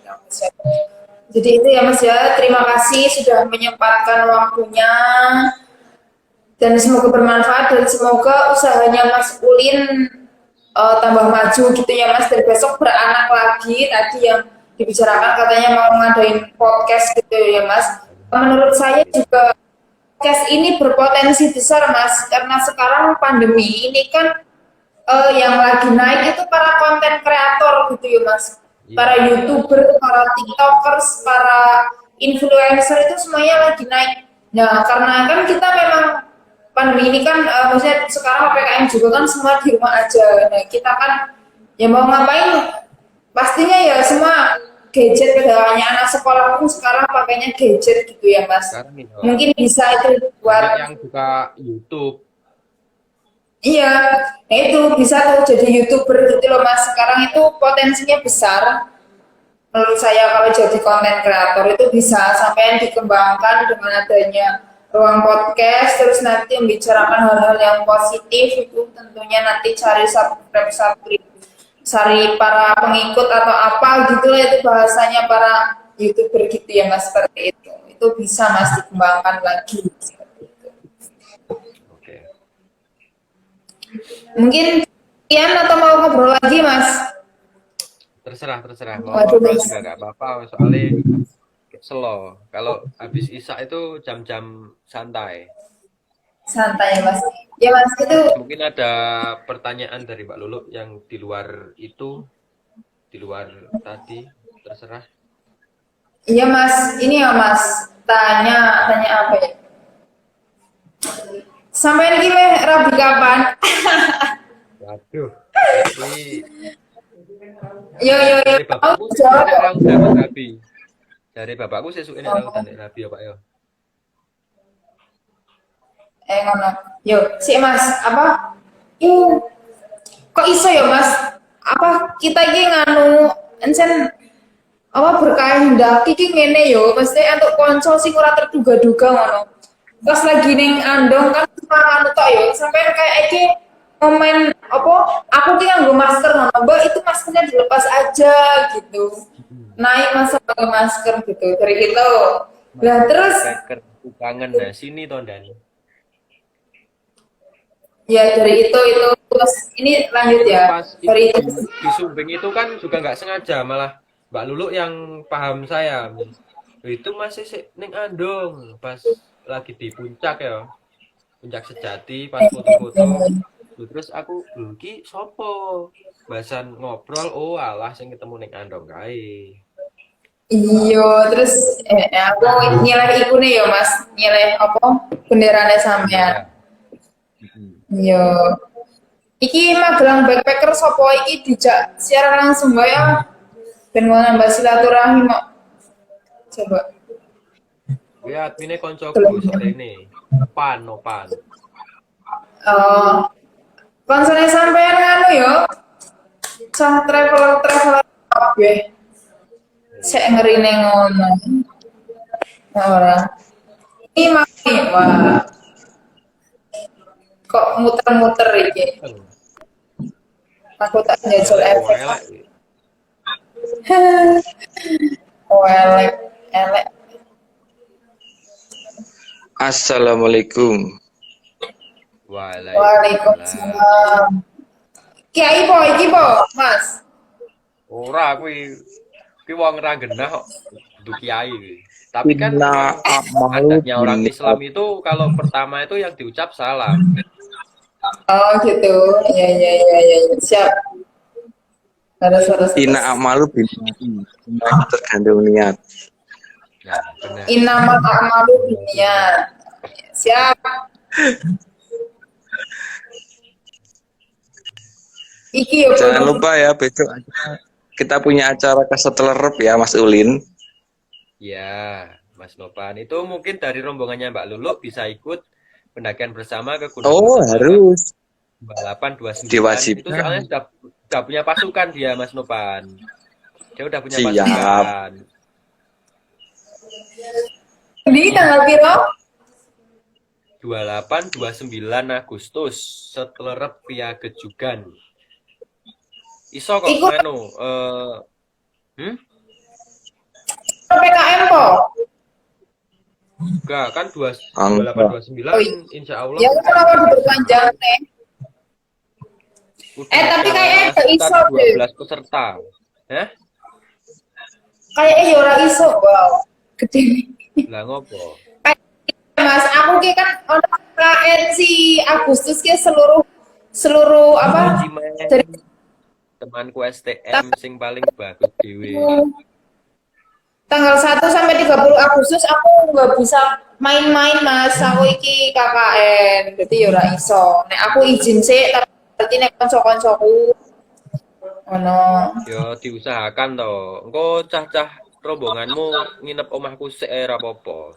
Jadi itu ya Mas ya. Terima kasih sudah menyempatkan waktunya. Dan semoga bermanfaat dan semoga usahanya Mas Ulin tambah maju gitu ya Mas, dan besok beranak lagi tadi yang dibicarakan katanya mau ngadain podcast gitu ya Mas. Menurut saya juga podcast ini berpotensi besar Mas, karena sekarang pandemi ini kan yang lagi naik itu para konten kreator gitu ya Mas, para
Iya,
YouTuber, para TikTokers, para influencer itu semuanya lagi naik. Nah, karena kan kita memang pandemi ini kan maksudnya sekarang PPKM juga kan semua di rumah aja. Nah, kita kan ya mau ngapain, pastinya ya semua gadget, hanya anak sekolah pun sekarang pakainya gadget gitu ya Mas.
sekarang ini
Mungkin bisa itu
banyak
buat,
yang buka YouTube.
iya, nah itu bisa tuh jadi YouTuber gitu loh Mas. Sekarang itu potensinya besar. menurut saya kalau jadi konten kreator itu bisa sampai dikembangkan dengan adanya ruang podcast, terus nanti membicarakan hal-hal yang positif itu tentunya nanti cari subscribe cari para pengikut atau apa gitu lah, itu bahasanya para YouTuber gitu ya Mas, seperti itu bisa Mas dikembangkan lagi seperti itu.
Oke.
Mungkin Kian atau mau ngobrol lagi Mas?
Terserah mau
Waduh,
ngobrol
Mas.
juga nggak apa-apa, soalnya slow. Kalau habis isak itu jam-jam santai.
Santai Mas. Ya Mas, itu
Mungkin ada pertanyaan dari Mbak Lulu yang di luar itu, di luar tadi, terserah.
iya Mas, ini ya Mas, tanya apa ya? Sampai ini rabi kapan?
Waduh, ini
Yo,
dari bapakku
jawab.
sesuk nek dapat rabi. Dari bapakku sesuk nek raudan nek rabi ya Pak ya.
Ngono. Yo, si Mas, apa? Kok iso ya Mas? Apa kita iki nganu encen apa berkah ndaki iki ngene yo, mesti entuk kanca sing ora terduga-duga ngono. Pas lagi ning Andong kan cuma anu tok yo, sampean kayak iki komen apa aku ki nganggo masker ngono. Mbak, itu maskernya dilepas aja gitu. Naik masa pakai masker gitu. Dari itu. Lah terus
Backer kangen nah sini to Dan.
ya dari itu terus ini lanjut ya.
Pas
Dari itu
di Sumbing itu kan juga nggak sengaja, malah Mbak Lulu yang paham saya. Itu masih ning Andong pas lagi di puncak ya. Puncak sejati pas foto-foto. Terus aku, ki sopo? Bahasan ngobrol, oh alah sing ketemu ning Andong kae.
iya terus aku nyeleh iku nih ya Mas, nyeleh apa benderane sampean. Iya. Iki Magelang Backpacker sopo iki dijak siaran langsung bae ya. Ben mau nambah silaturahmi kok. Coba.
Ya admine koncoku sore ini. Nopan.
Konsone sampean nganu yo. Cah traveler kabeh. Sek ngerine ngono. Ora. Ini mati, wah. Kok muter-muter iki. Aku tak njajal efek. Elek.
Assalamualaikum.
Waalaikumsalam. Kiai po, iki po, Mas.
Ora kuwi wong ra genah kok kudu kiai kuwi. Tapi kan adatnya orang Islam itu kalau pertama itu yang diucap salam.
Oh gitu. Ya. Siap. Harus.
Ina amalu binniyati. Tergantung niat.
Nah, benar.
Innamal a'malu binniyat. Siap. Iki yo.
Jangan lupa ya besok kita punya acara kesetelerep ya Mas Ulin.
Ya, Mas Nopan. Itu mungkin dari rombongannya Mbak Lulu bisa ikut pendakian bersama ke Gunung
Oh,
Semeru.
harus.
2829.
Diwajibkan.
Itu soalnya sudah punya pasukan dia, Mas Nopan. Dia udah punya
Siap.
pasukan.
Di tanggal piro?
28-29 Agustus Setelerep Piagejugan. Iso kok
Ikut.
anu
PKM po.
enggak kan 28 29
Oh, iya.
insya Allah
Ya kenapa diperpanjang nih?
udah
tapi kayaknya
sekitar
gak iso, deh.
12 peserta.
Kayaknya ya ora iso, wow. Gede.
Lah ngopo?
Mas, aku ki kan ono KN si Agustus ki seluruh apa? Dari
Temanku STM sing paling bagus dewe.
tanggal 1 sampai 30 Agustus aku nggak bisa main-main Mas. Aku iki KKN. Berarti ya ora iso. Nek aku izin sih tapi berarti nek kanca-kancaku ono.
Yo diusahakan to. Engko cah-cah rombonganmu nginep omahku sik ora apa-apa.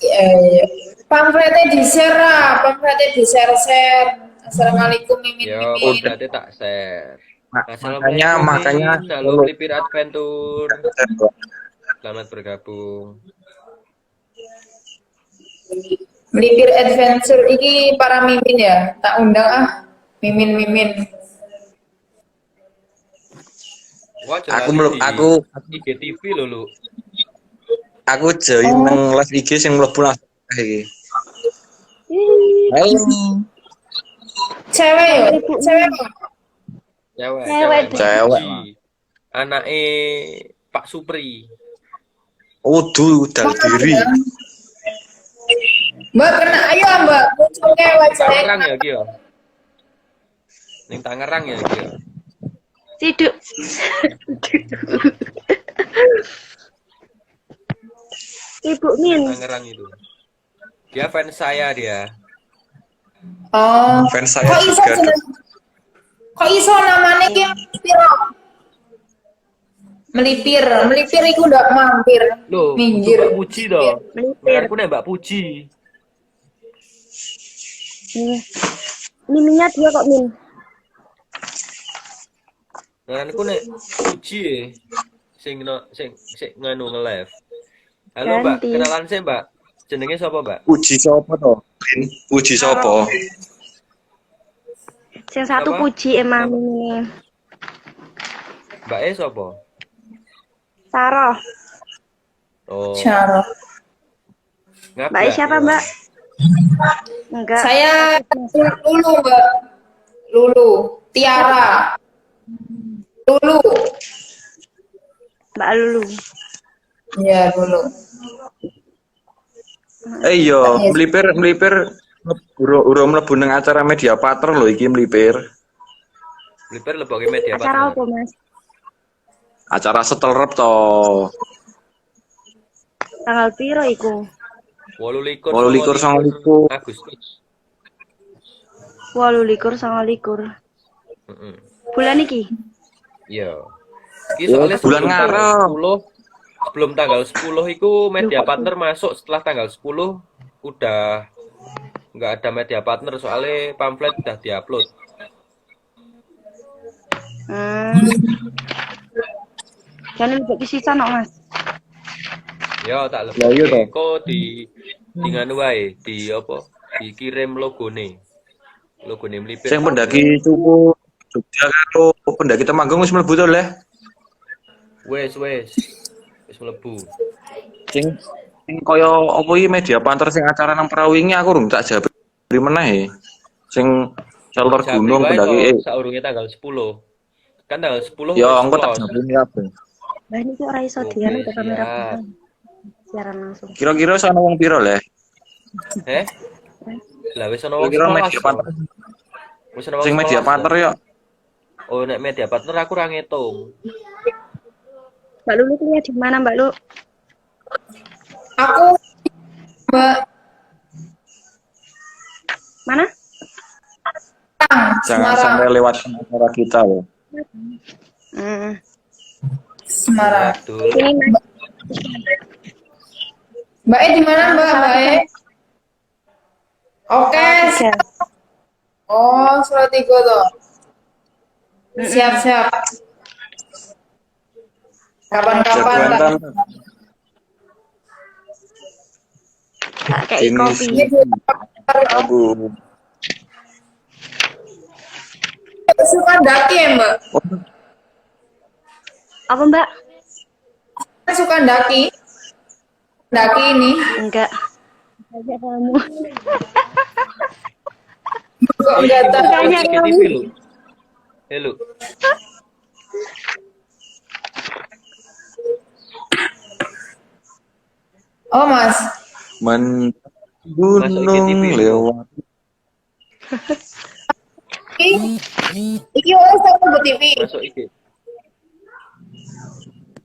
Iya. Pamfletnya di-share. Assalamualaikum
Yo
mimin.
berarti tak share.
makanya
halo Melipir Adventure. Selamat bergabung.
Melipir Adventure ini para mimin ya, tak undang ah, mimin.
Wah,
aku
IGTV lho, Lu.
Aku join nang live IG sing mlebu langsung iki. Halo.
Cewek ya? Cewek.
Cewek.
Anake Pak Supri.
Udah diri.
Mbak kena, ayo Mbak, munculnya wajahnya.
Tangerang ya iki ya. Ning Tangerang ya iki ya.
Siduk. Ibu Min.
Tangerang itu. Dia fans saya dia.
Oh,
Fans saya
kok iso
juga.
kok iso namanya ki Melipir iku ndak mampir.
Loh,
Minggir.
Mbak Puji toh.
Melipir.
Aku nek Mbak Puji.
Ini minyak dia kok Min.
Aku nek Puji sing nganu nge-live. Halo Mbak,
Ganti.
kenalan saya Mbak. Jenenge sapa Mbak?
Puji sapa to? Puji sapa?
Yang satu
Apa?
Puji emang ini.
Mbak E sapa?
Saroh.
Oh.
Syarah.
Ngabrak,
Mbak E siapa
ya.
Mbak? Enggak.
Saya Lulu, Mbak. Lulu, Tiara. Lulu.
Mbak Lulu.
Ya, Lulu.
Iya, Melipir urung mlebu nang acara media partner lho iki Melipir.
Melipir leboke media
Acara
partner.
apa Mas?
Acara setelrep to.
Tanggal piro iku?
28
29.
Agustus.
28
Heeh.
bulan iki.
Iya. Iki soalnya
bulan
sebelum tanggal
ngarep.
10 sebelum tanggal 10 itu media partner masuk, setelah tanggal 10 udah nggak ada media partner soalnya pamflet udah diupload.
Jangan lebih sisa no Mas.
Ya tak
Ya, iya
lebih
toh.
kok di nganu wae, di apa? Dikirim logone. Logone Melipir.
Sing pendaki tuku Jogja karo pendaki Temanggung wis mlebu to leh.
Wes mlebu.
Sing kaya apa iki media partner sing acara nang perahu wingi aku urung tak jabri meneh. Sing shelter gunung pendaki
Saurunge tanggal 10. Kan tanggal 10
ya
wis
engko tak
close.
jabri kabeh.
Lah ini kok ora iso
Oke,
dianu ke kamera.
siap.
Siaran langsung.
Kira-kira sono wong piro leh?
Lah wis ana wong
Kira-kira
11
media partner.
Wis ana wong
Sing media
11.
partner ya.
Oh, nek media partner aku ora ngitung.
Mbak Lulu kuliah di mana Mbak Lu?
Aku Mbak
Mana?
Jangan
Semarang.
sampai lewat acara kita loh.
Semarang.
Aduh.
Ini Mas.
Mbak E di mana Mbak E? Oke.
Tiga.
Oh, Salatiga tuh. Siap. Kapan-kapan
Jagoan
Kak.
Tak kayak
ini
kopi.
Aduh.
Suka daki ya Mbak?
Apa Mbak?
Suka daki? Daki ini?
Enggak. Ajak kamu.
Kok enggak tahu?
Tanya
IGTV lu. Halo.
Oh Mas.
Gunung lewat.
Iki wes aku ke TV.
Masuk IG.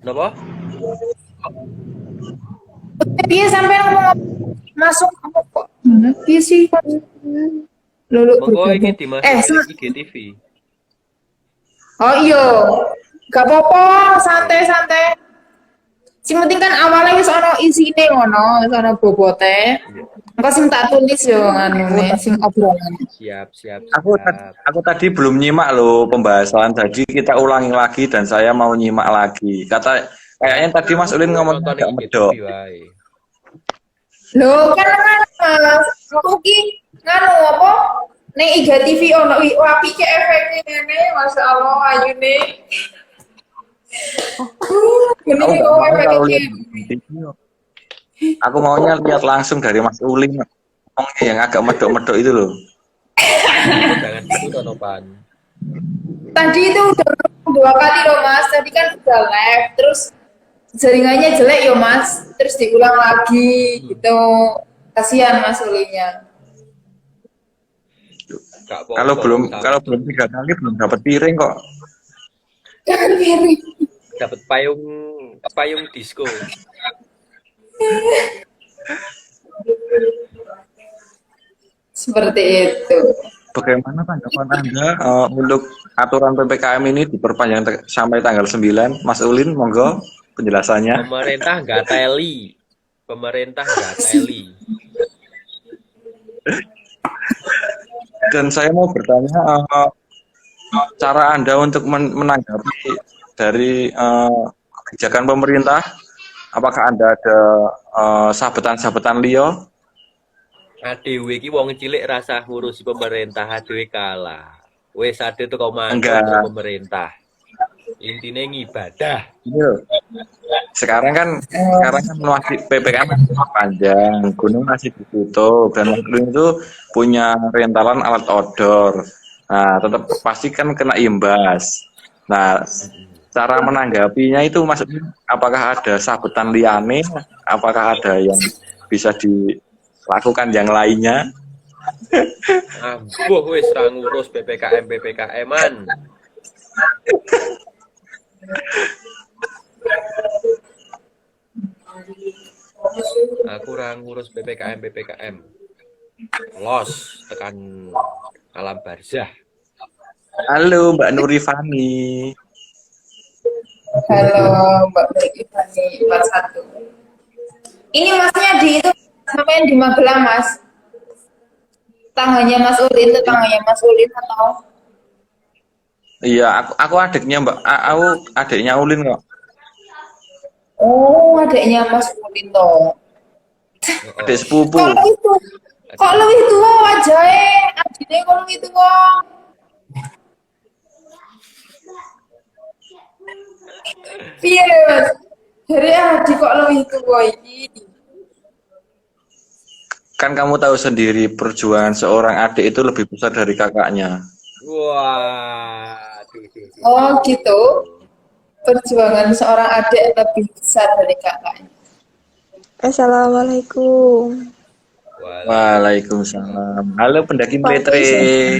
Napa?
Dia sampai ngomong masuk kok. Iya sih. Lulu.
Monggo iki dimasukin
sama-
IGTV.
Oh iya. Gak apa-apa, santai-santai. Sing penting kan awalnya wis ana isine ngono, wis ana bobote. Engko sing tak tulis yo nganune sing obrolan.
Siap, siap,
Aku
siap.
aku tadi belum nyimak loh pembahasan. Jadi kita ulangi lagi dan saya mau nyimak lagi. Kayaknya tadi Mas Ulin ngomong
Nonton
agak
IGTV
medok.
wae.
Lho kan Mas, aku ki nganu apa? Ning IGTV ono wapi ke efeknya ngene, masyaallah ayune. Ini
Aku nggak
kok
mau
efeknya
kalau lihat
kayak
video. Aku maunya lihat langsung dari Mas Ulin ngomongnya yang agak medok-medok itu loh.
Jangan gitu Tonopan.
tadi itu udah 2 kali loh Mas. Tadi kan udah live, terus jaringannya jelek yo Mas, terus diulang lagi gitu. Kasihan Mas Ulinya.
Gak
Kalau
apa-apa,
belum
sama.
kalau belum 3 kali belum dapat piring kok.
Jangan miring.
Dapat payung disco.
Seperti itu.
Bagaimana tanggapan Anda untuk aturan PPKM ini diperpanjang sampai tanggal 9? Mas Ulin, monggo penjelasannya.
Pemerintah nggak teli. Pemerintah nggak teli.
Dan saya mau bertanya cara Anda untuk menanggapi dari kebijakan pemerintah. Apakah Anda ada sabetan-sabetan liyo?
ADW ki wong cilik rasa ngurusi pemerintah, ADW kalah. Wes ade tuh
Enggak.
komando pemerintah. Intinya ngibadah.
Iya. Sekarang kan masih PPKM masih panjang, gunung masih ditutup dan waktu itu punya rentalan alat outdoor. Nah, tetap pasti kan kena imbas. Nah, cara menanggapinya itu maksudnya apakah ada sabetan liane, apakah ada yang bisa dilakukan yang lainnya?
Ambuh wes ra ngurus PPKM-an. Aku ra ngurus PPKM. Los tekan alam barzah.
Halo Mbak Nuri Fani.
Halo Mbak Ivani 41. Ini Masnya di itu sampai di Magelang Mas. Tangganya Mas Ulin, tetangganya Mas Ulin atau?
Iya, aku adiknya Mbak. Aku adiknya Ulin kok.
Oh, adiknya Mas Ulin toh.
Adik sepupu.
Kok lebih tua wajahnya? Adine kok lebih tua. Iya, Mas. Dari adik kok lebih tua ini.
Kan kamu tahu sendiri perjuangan seorang adik itu lebih besar dari kakaknya.
Wah.
Oh, gitu. Perjuangan seorang adik lebih besar dari kakaknya.
Assalamualaikum.
Waalaikumsalam. Halo pendaki Mletre.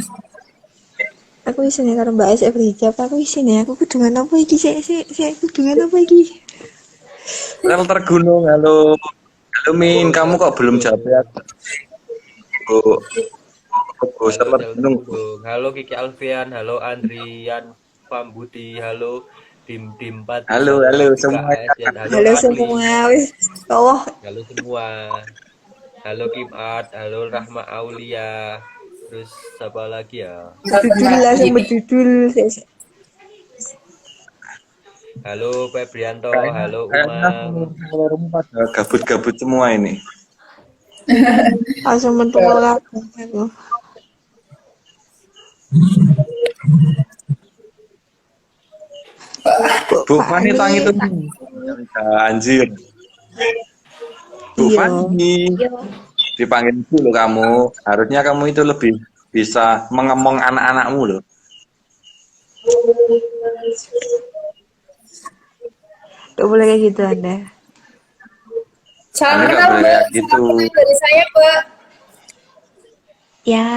Aku isine karo Mbak SF Hijab, aku isine aku kudungan apa iki sik kudungan apa iki?
Shelter gunung, halo. Halo Min, kamu kok belum jawab ya? Bu, shelter gunung.
Halo Kiki Alfian, halo Andrian Pambuti, halo tim 4.
Halo semua.
Halo semua. Wis. Allah.
Halo semua. Halo Kim Art, halo Rahma Aulia. Terus siapa lagi ya?
Judul langsung berdudul.
Halo Febrianto, halo
Kayaknya
Umam.
orang pada gabut-gabut semua ini.
Langsung mentung aku.
Bu Fani tangi tuh. Anjir. Bu
Iya.
Fani. Dipanggil dulu kamu. Harusnya kamu itu lebih bisa mengemong anak-anakmu loh.
Gak boleh kayak gitu Anda.
Salam
Anda nggak
kenal
boleh
Mbak.
kayak gitu.
Salam kenal dari saya Mbak.
Ya,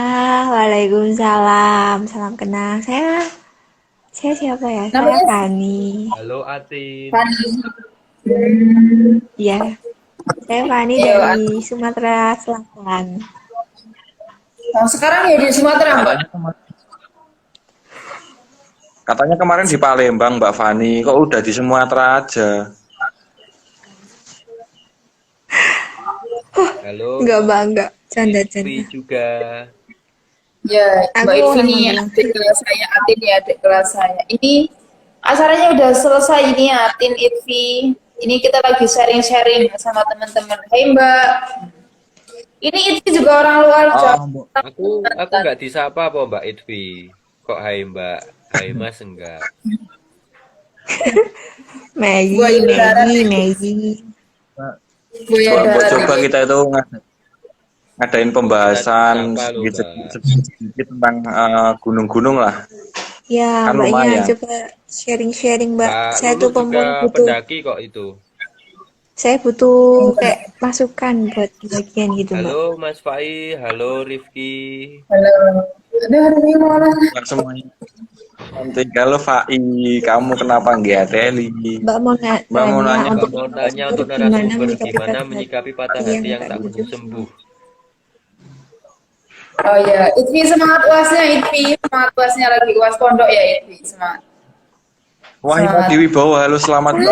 waalaikumsalam. Salam kenal. Saya siapa ya? Saya
Namanya?
Fani.
Halo Atin.
Fani.
Ya. Saya Fani
Iya,
dari Sumatera Selatan.
Oh, sekarang ya di Sumatera Mbak.
Katanya kemarin di Palembang Mbak Fani, kok udah di Sumatera aja?
Halo,
Enggak bangga, canda-canda.
Lutfi juga.
Ya,
Aku
Mbak Ivi
orang
nih
bilang.
adik kelas saya, Atin ya adik kelas saya. Ini acaranya udah selesai ini ya, Atin Ivi. Ini kita lagi sharing-sharing sama teman-teman. Hai Mbak, ini Ivi juga orang luar Jawa.
Bu.
Aku nggak disapa apa Mbak Idvi. Kok hai Mbak? Hai Mas enggak?
Maggie,
Buaya darat,
Maggie, Maggie.
Buaya darat.
Coba kita itu ngadain pembahasan
Kita disapa loh,
sedikit tentang gunung-gunung lah.
Ya,
Kan
mbaknya
lumayan.
coba sharing-sharing, Mbak.
Mbak
Saya
Lulu
tuh
juga
butuh,
pendaki kok itu.
saya butuh kayak masukan buat bagian gitu, Mbak.
Halo Mas Fai, halo Rifki.
Halo. Aduh, hari ini malah.
Semuanya. Nanti kalau Fai, kamu kenapa nggak teli?
Mbak mau
Mbak mau nanya.
Mbak mau tanya untuk narasumber gimana menyikapi patah hati yang
kayak
tak
gitu.
kunjung sembuh.
Oh ya, Itvi semangat uasnya Itvi, semangat uasnya lagi uas pondok ya Itvi, semangat.
Wahida Dewi Bawa, halo selamat
Ini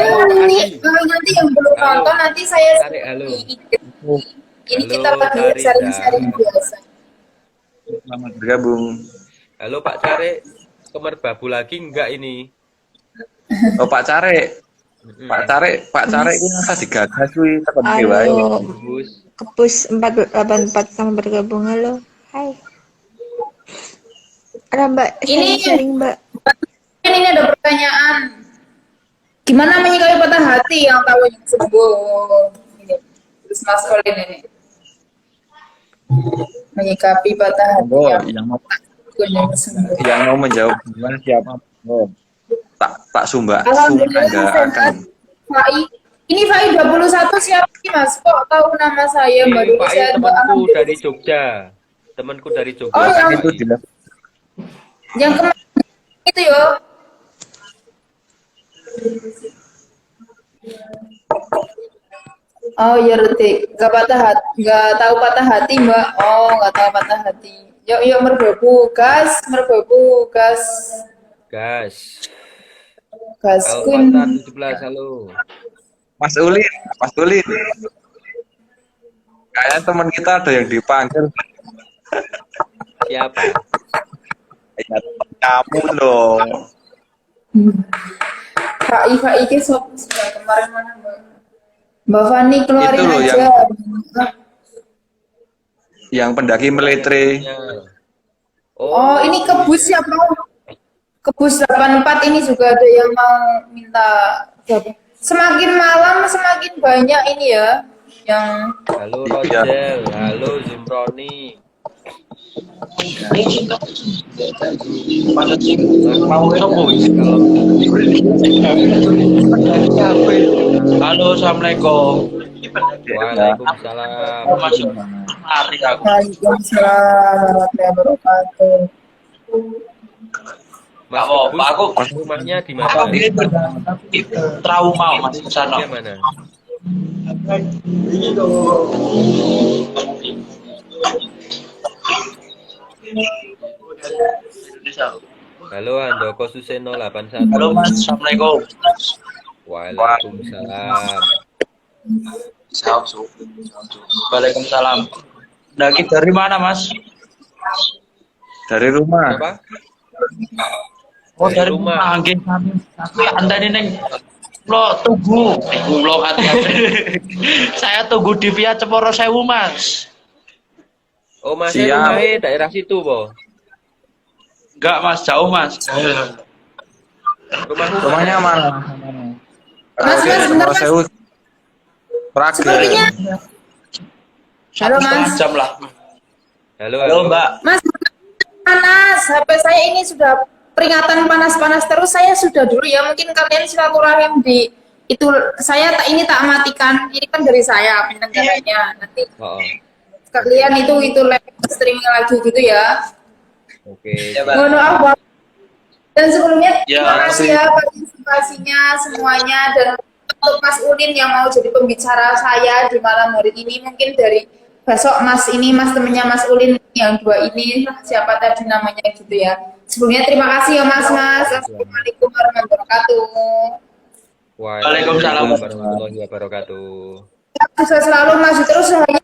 nanti yang belum
Halo.
nonton nanti saya
Tarik, halo.
ini
Halo,
kita lagi
Tarida.
sharing-sharing biasa.
selamat bergabung.
Halo Pak Care, kemerbabu lagi enggak ini?
Oh Pak Care, Pak Care ini masa digagas kuwi tekan wae.
Halo,
Bagus.
Kepus 484 sama bergabung. Halo, hai. Ada Mbak,
Ini-
sharing Mbak.
Ini ada pertanyaan. Gimana menyikapi patah hati yang tahu yang sembuh? Ini, terus Mas Colin ini. Menyikapi patah hati
Oh,
yang
yang
sembuh.
mau menjawab duluan siapa? Oh, tak sumba
Alhamdulillah
Anda
sehat.
akan.
Fai. Ini Fai 21 siapa sih Mas? Kok tahu nama saya Mbak
Ini
Dulu
Pak
saya Mbak
temanku
Alhamdulillah.
dari Jogja. Temanku dari Jogja.
Oh, yang-
Pak
Itu
I.
di
Yang kemarin itu yo. Oh iya Retik, nggak patah hati, nggak tahu patah hati Mbak. Oh nggak tahu patah hati. Yuk yuk merbabu, gas, merbabu, gas,
Gas.
gas
Alfatan
queen.
17, halo.
Mas Ulin, Mas Ulin. Kayaknya teman kita ada yang dipanggil.
Siapa?
Ya, kamu loh.
Fai ke sop kemarin mana Mbak? Mbak Fani keluarin
Itu loh
aja.
Yang pendaki meletre.
Ya.
Oh ini kebus siapa? Kebus 84 ini juga ada yang mau minta gabung. Semakin malam semakin banyak ini ya yang
Halo
Iya.
Rosel, halo Zimroni.
Halo, assalamualaikum.
Waalaikumsalam.
Masuk hari aku.
Waalaikumsalam warahmatullahi wabarakatuh.
Mas
Gak apa-apa,
Kebus,
aku-
rumahnya di mana?
Trauma mas sana.
Dia mana? Halo Handoko Suseno 81.
Halo mas, assalamualaikum.
Waalaikumsalam.
Waalaikumsalam. Daki dari mana mas?
Dari rumah.
Apa?
Oh
Dari
dari
rumah.
rumah. Angin tapi anda ini neng. Lo tunggu, lo hati-hati. Saya tunggu di via Ceporo Sewu mas.
Oh, Mas
Siap.
rumahnya daerah situ, Bo.
Enggak mas, jauh mas.
Rumahnya mana?
Mas, bentar, Mas.
Sewu. Praga.
Sepertinya Halo,
Satu setengah
Mas.
jam lah.
Halo,
Halo mbak.
Mas panas, HP saya ini sudah peringatan panas-panas terus. Saya sudah dulu ya, mungkin kalian silaturahim di itu saya tak ini tak matikan. Ini kan dari saya penyelenggaranya. Nanti
Oh,
kalian itu live streaming lagi gitu ya.
oke.
Ya, Mbak.
Mohon maaf Bang. Dan sebelumnya
Ya,
terima kasih ya partisipasinya semuanya dan untuk Mas Udin yang mau jadi pembicara saya di malam hari ini mungkin dari besok Mas ini Mas temennya Mas Ulin yang dua ini siapa tadi namanya gitu ya. Sebelumnya terima kasih ya Mas. Assalamualaikum warahmatullahi wabarakatuh.
Waalaikumsalam.
warahmatullahi wabarakatuh.
Ya, sukses selalu Mas terus hanya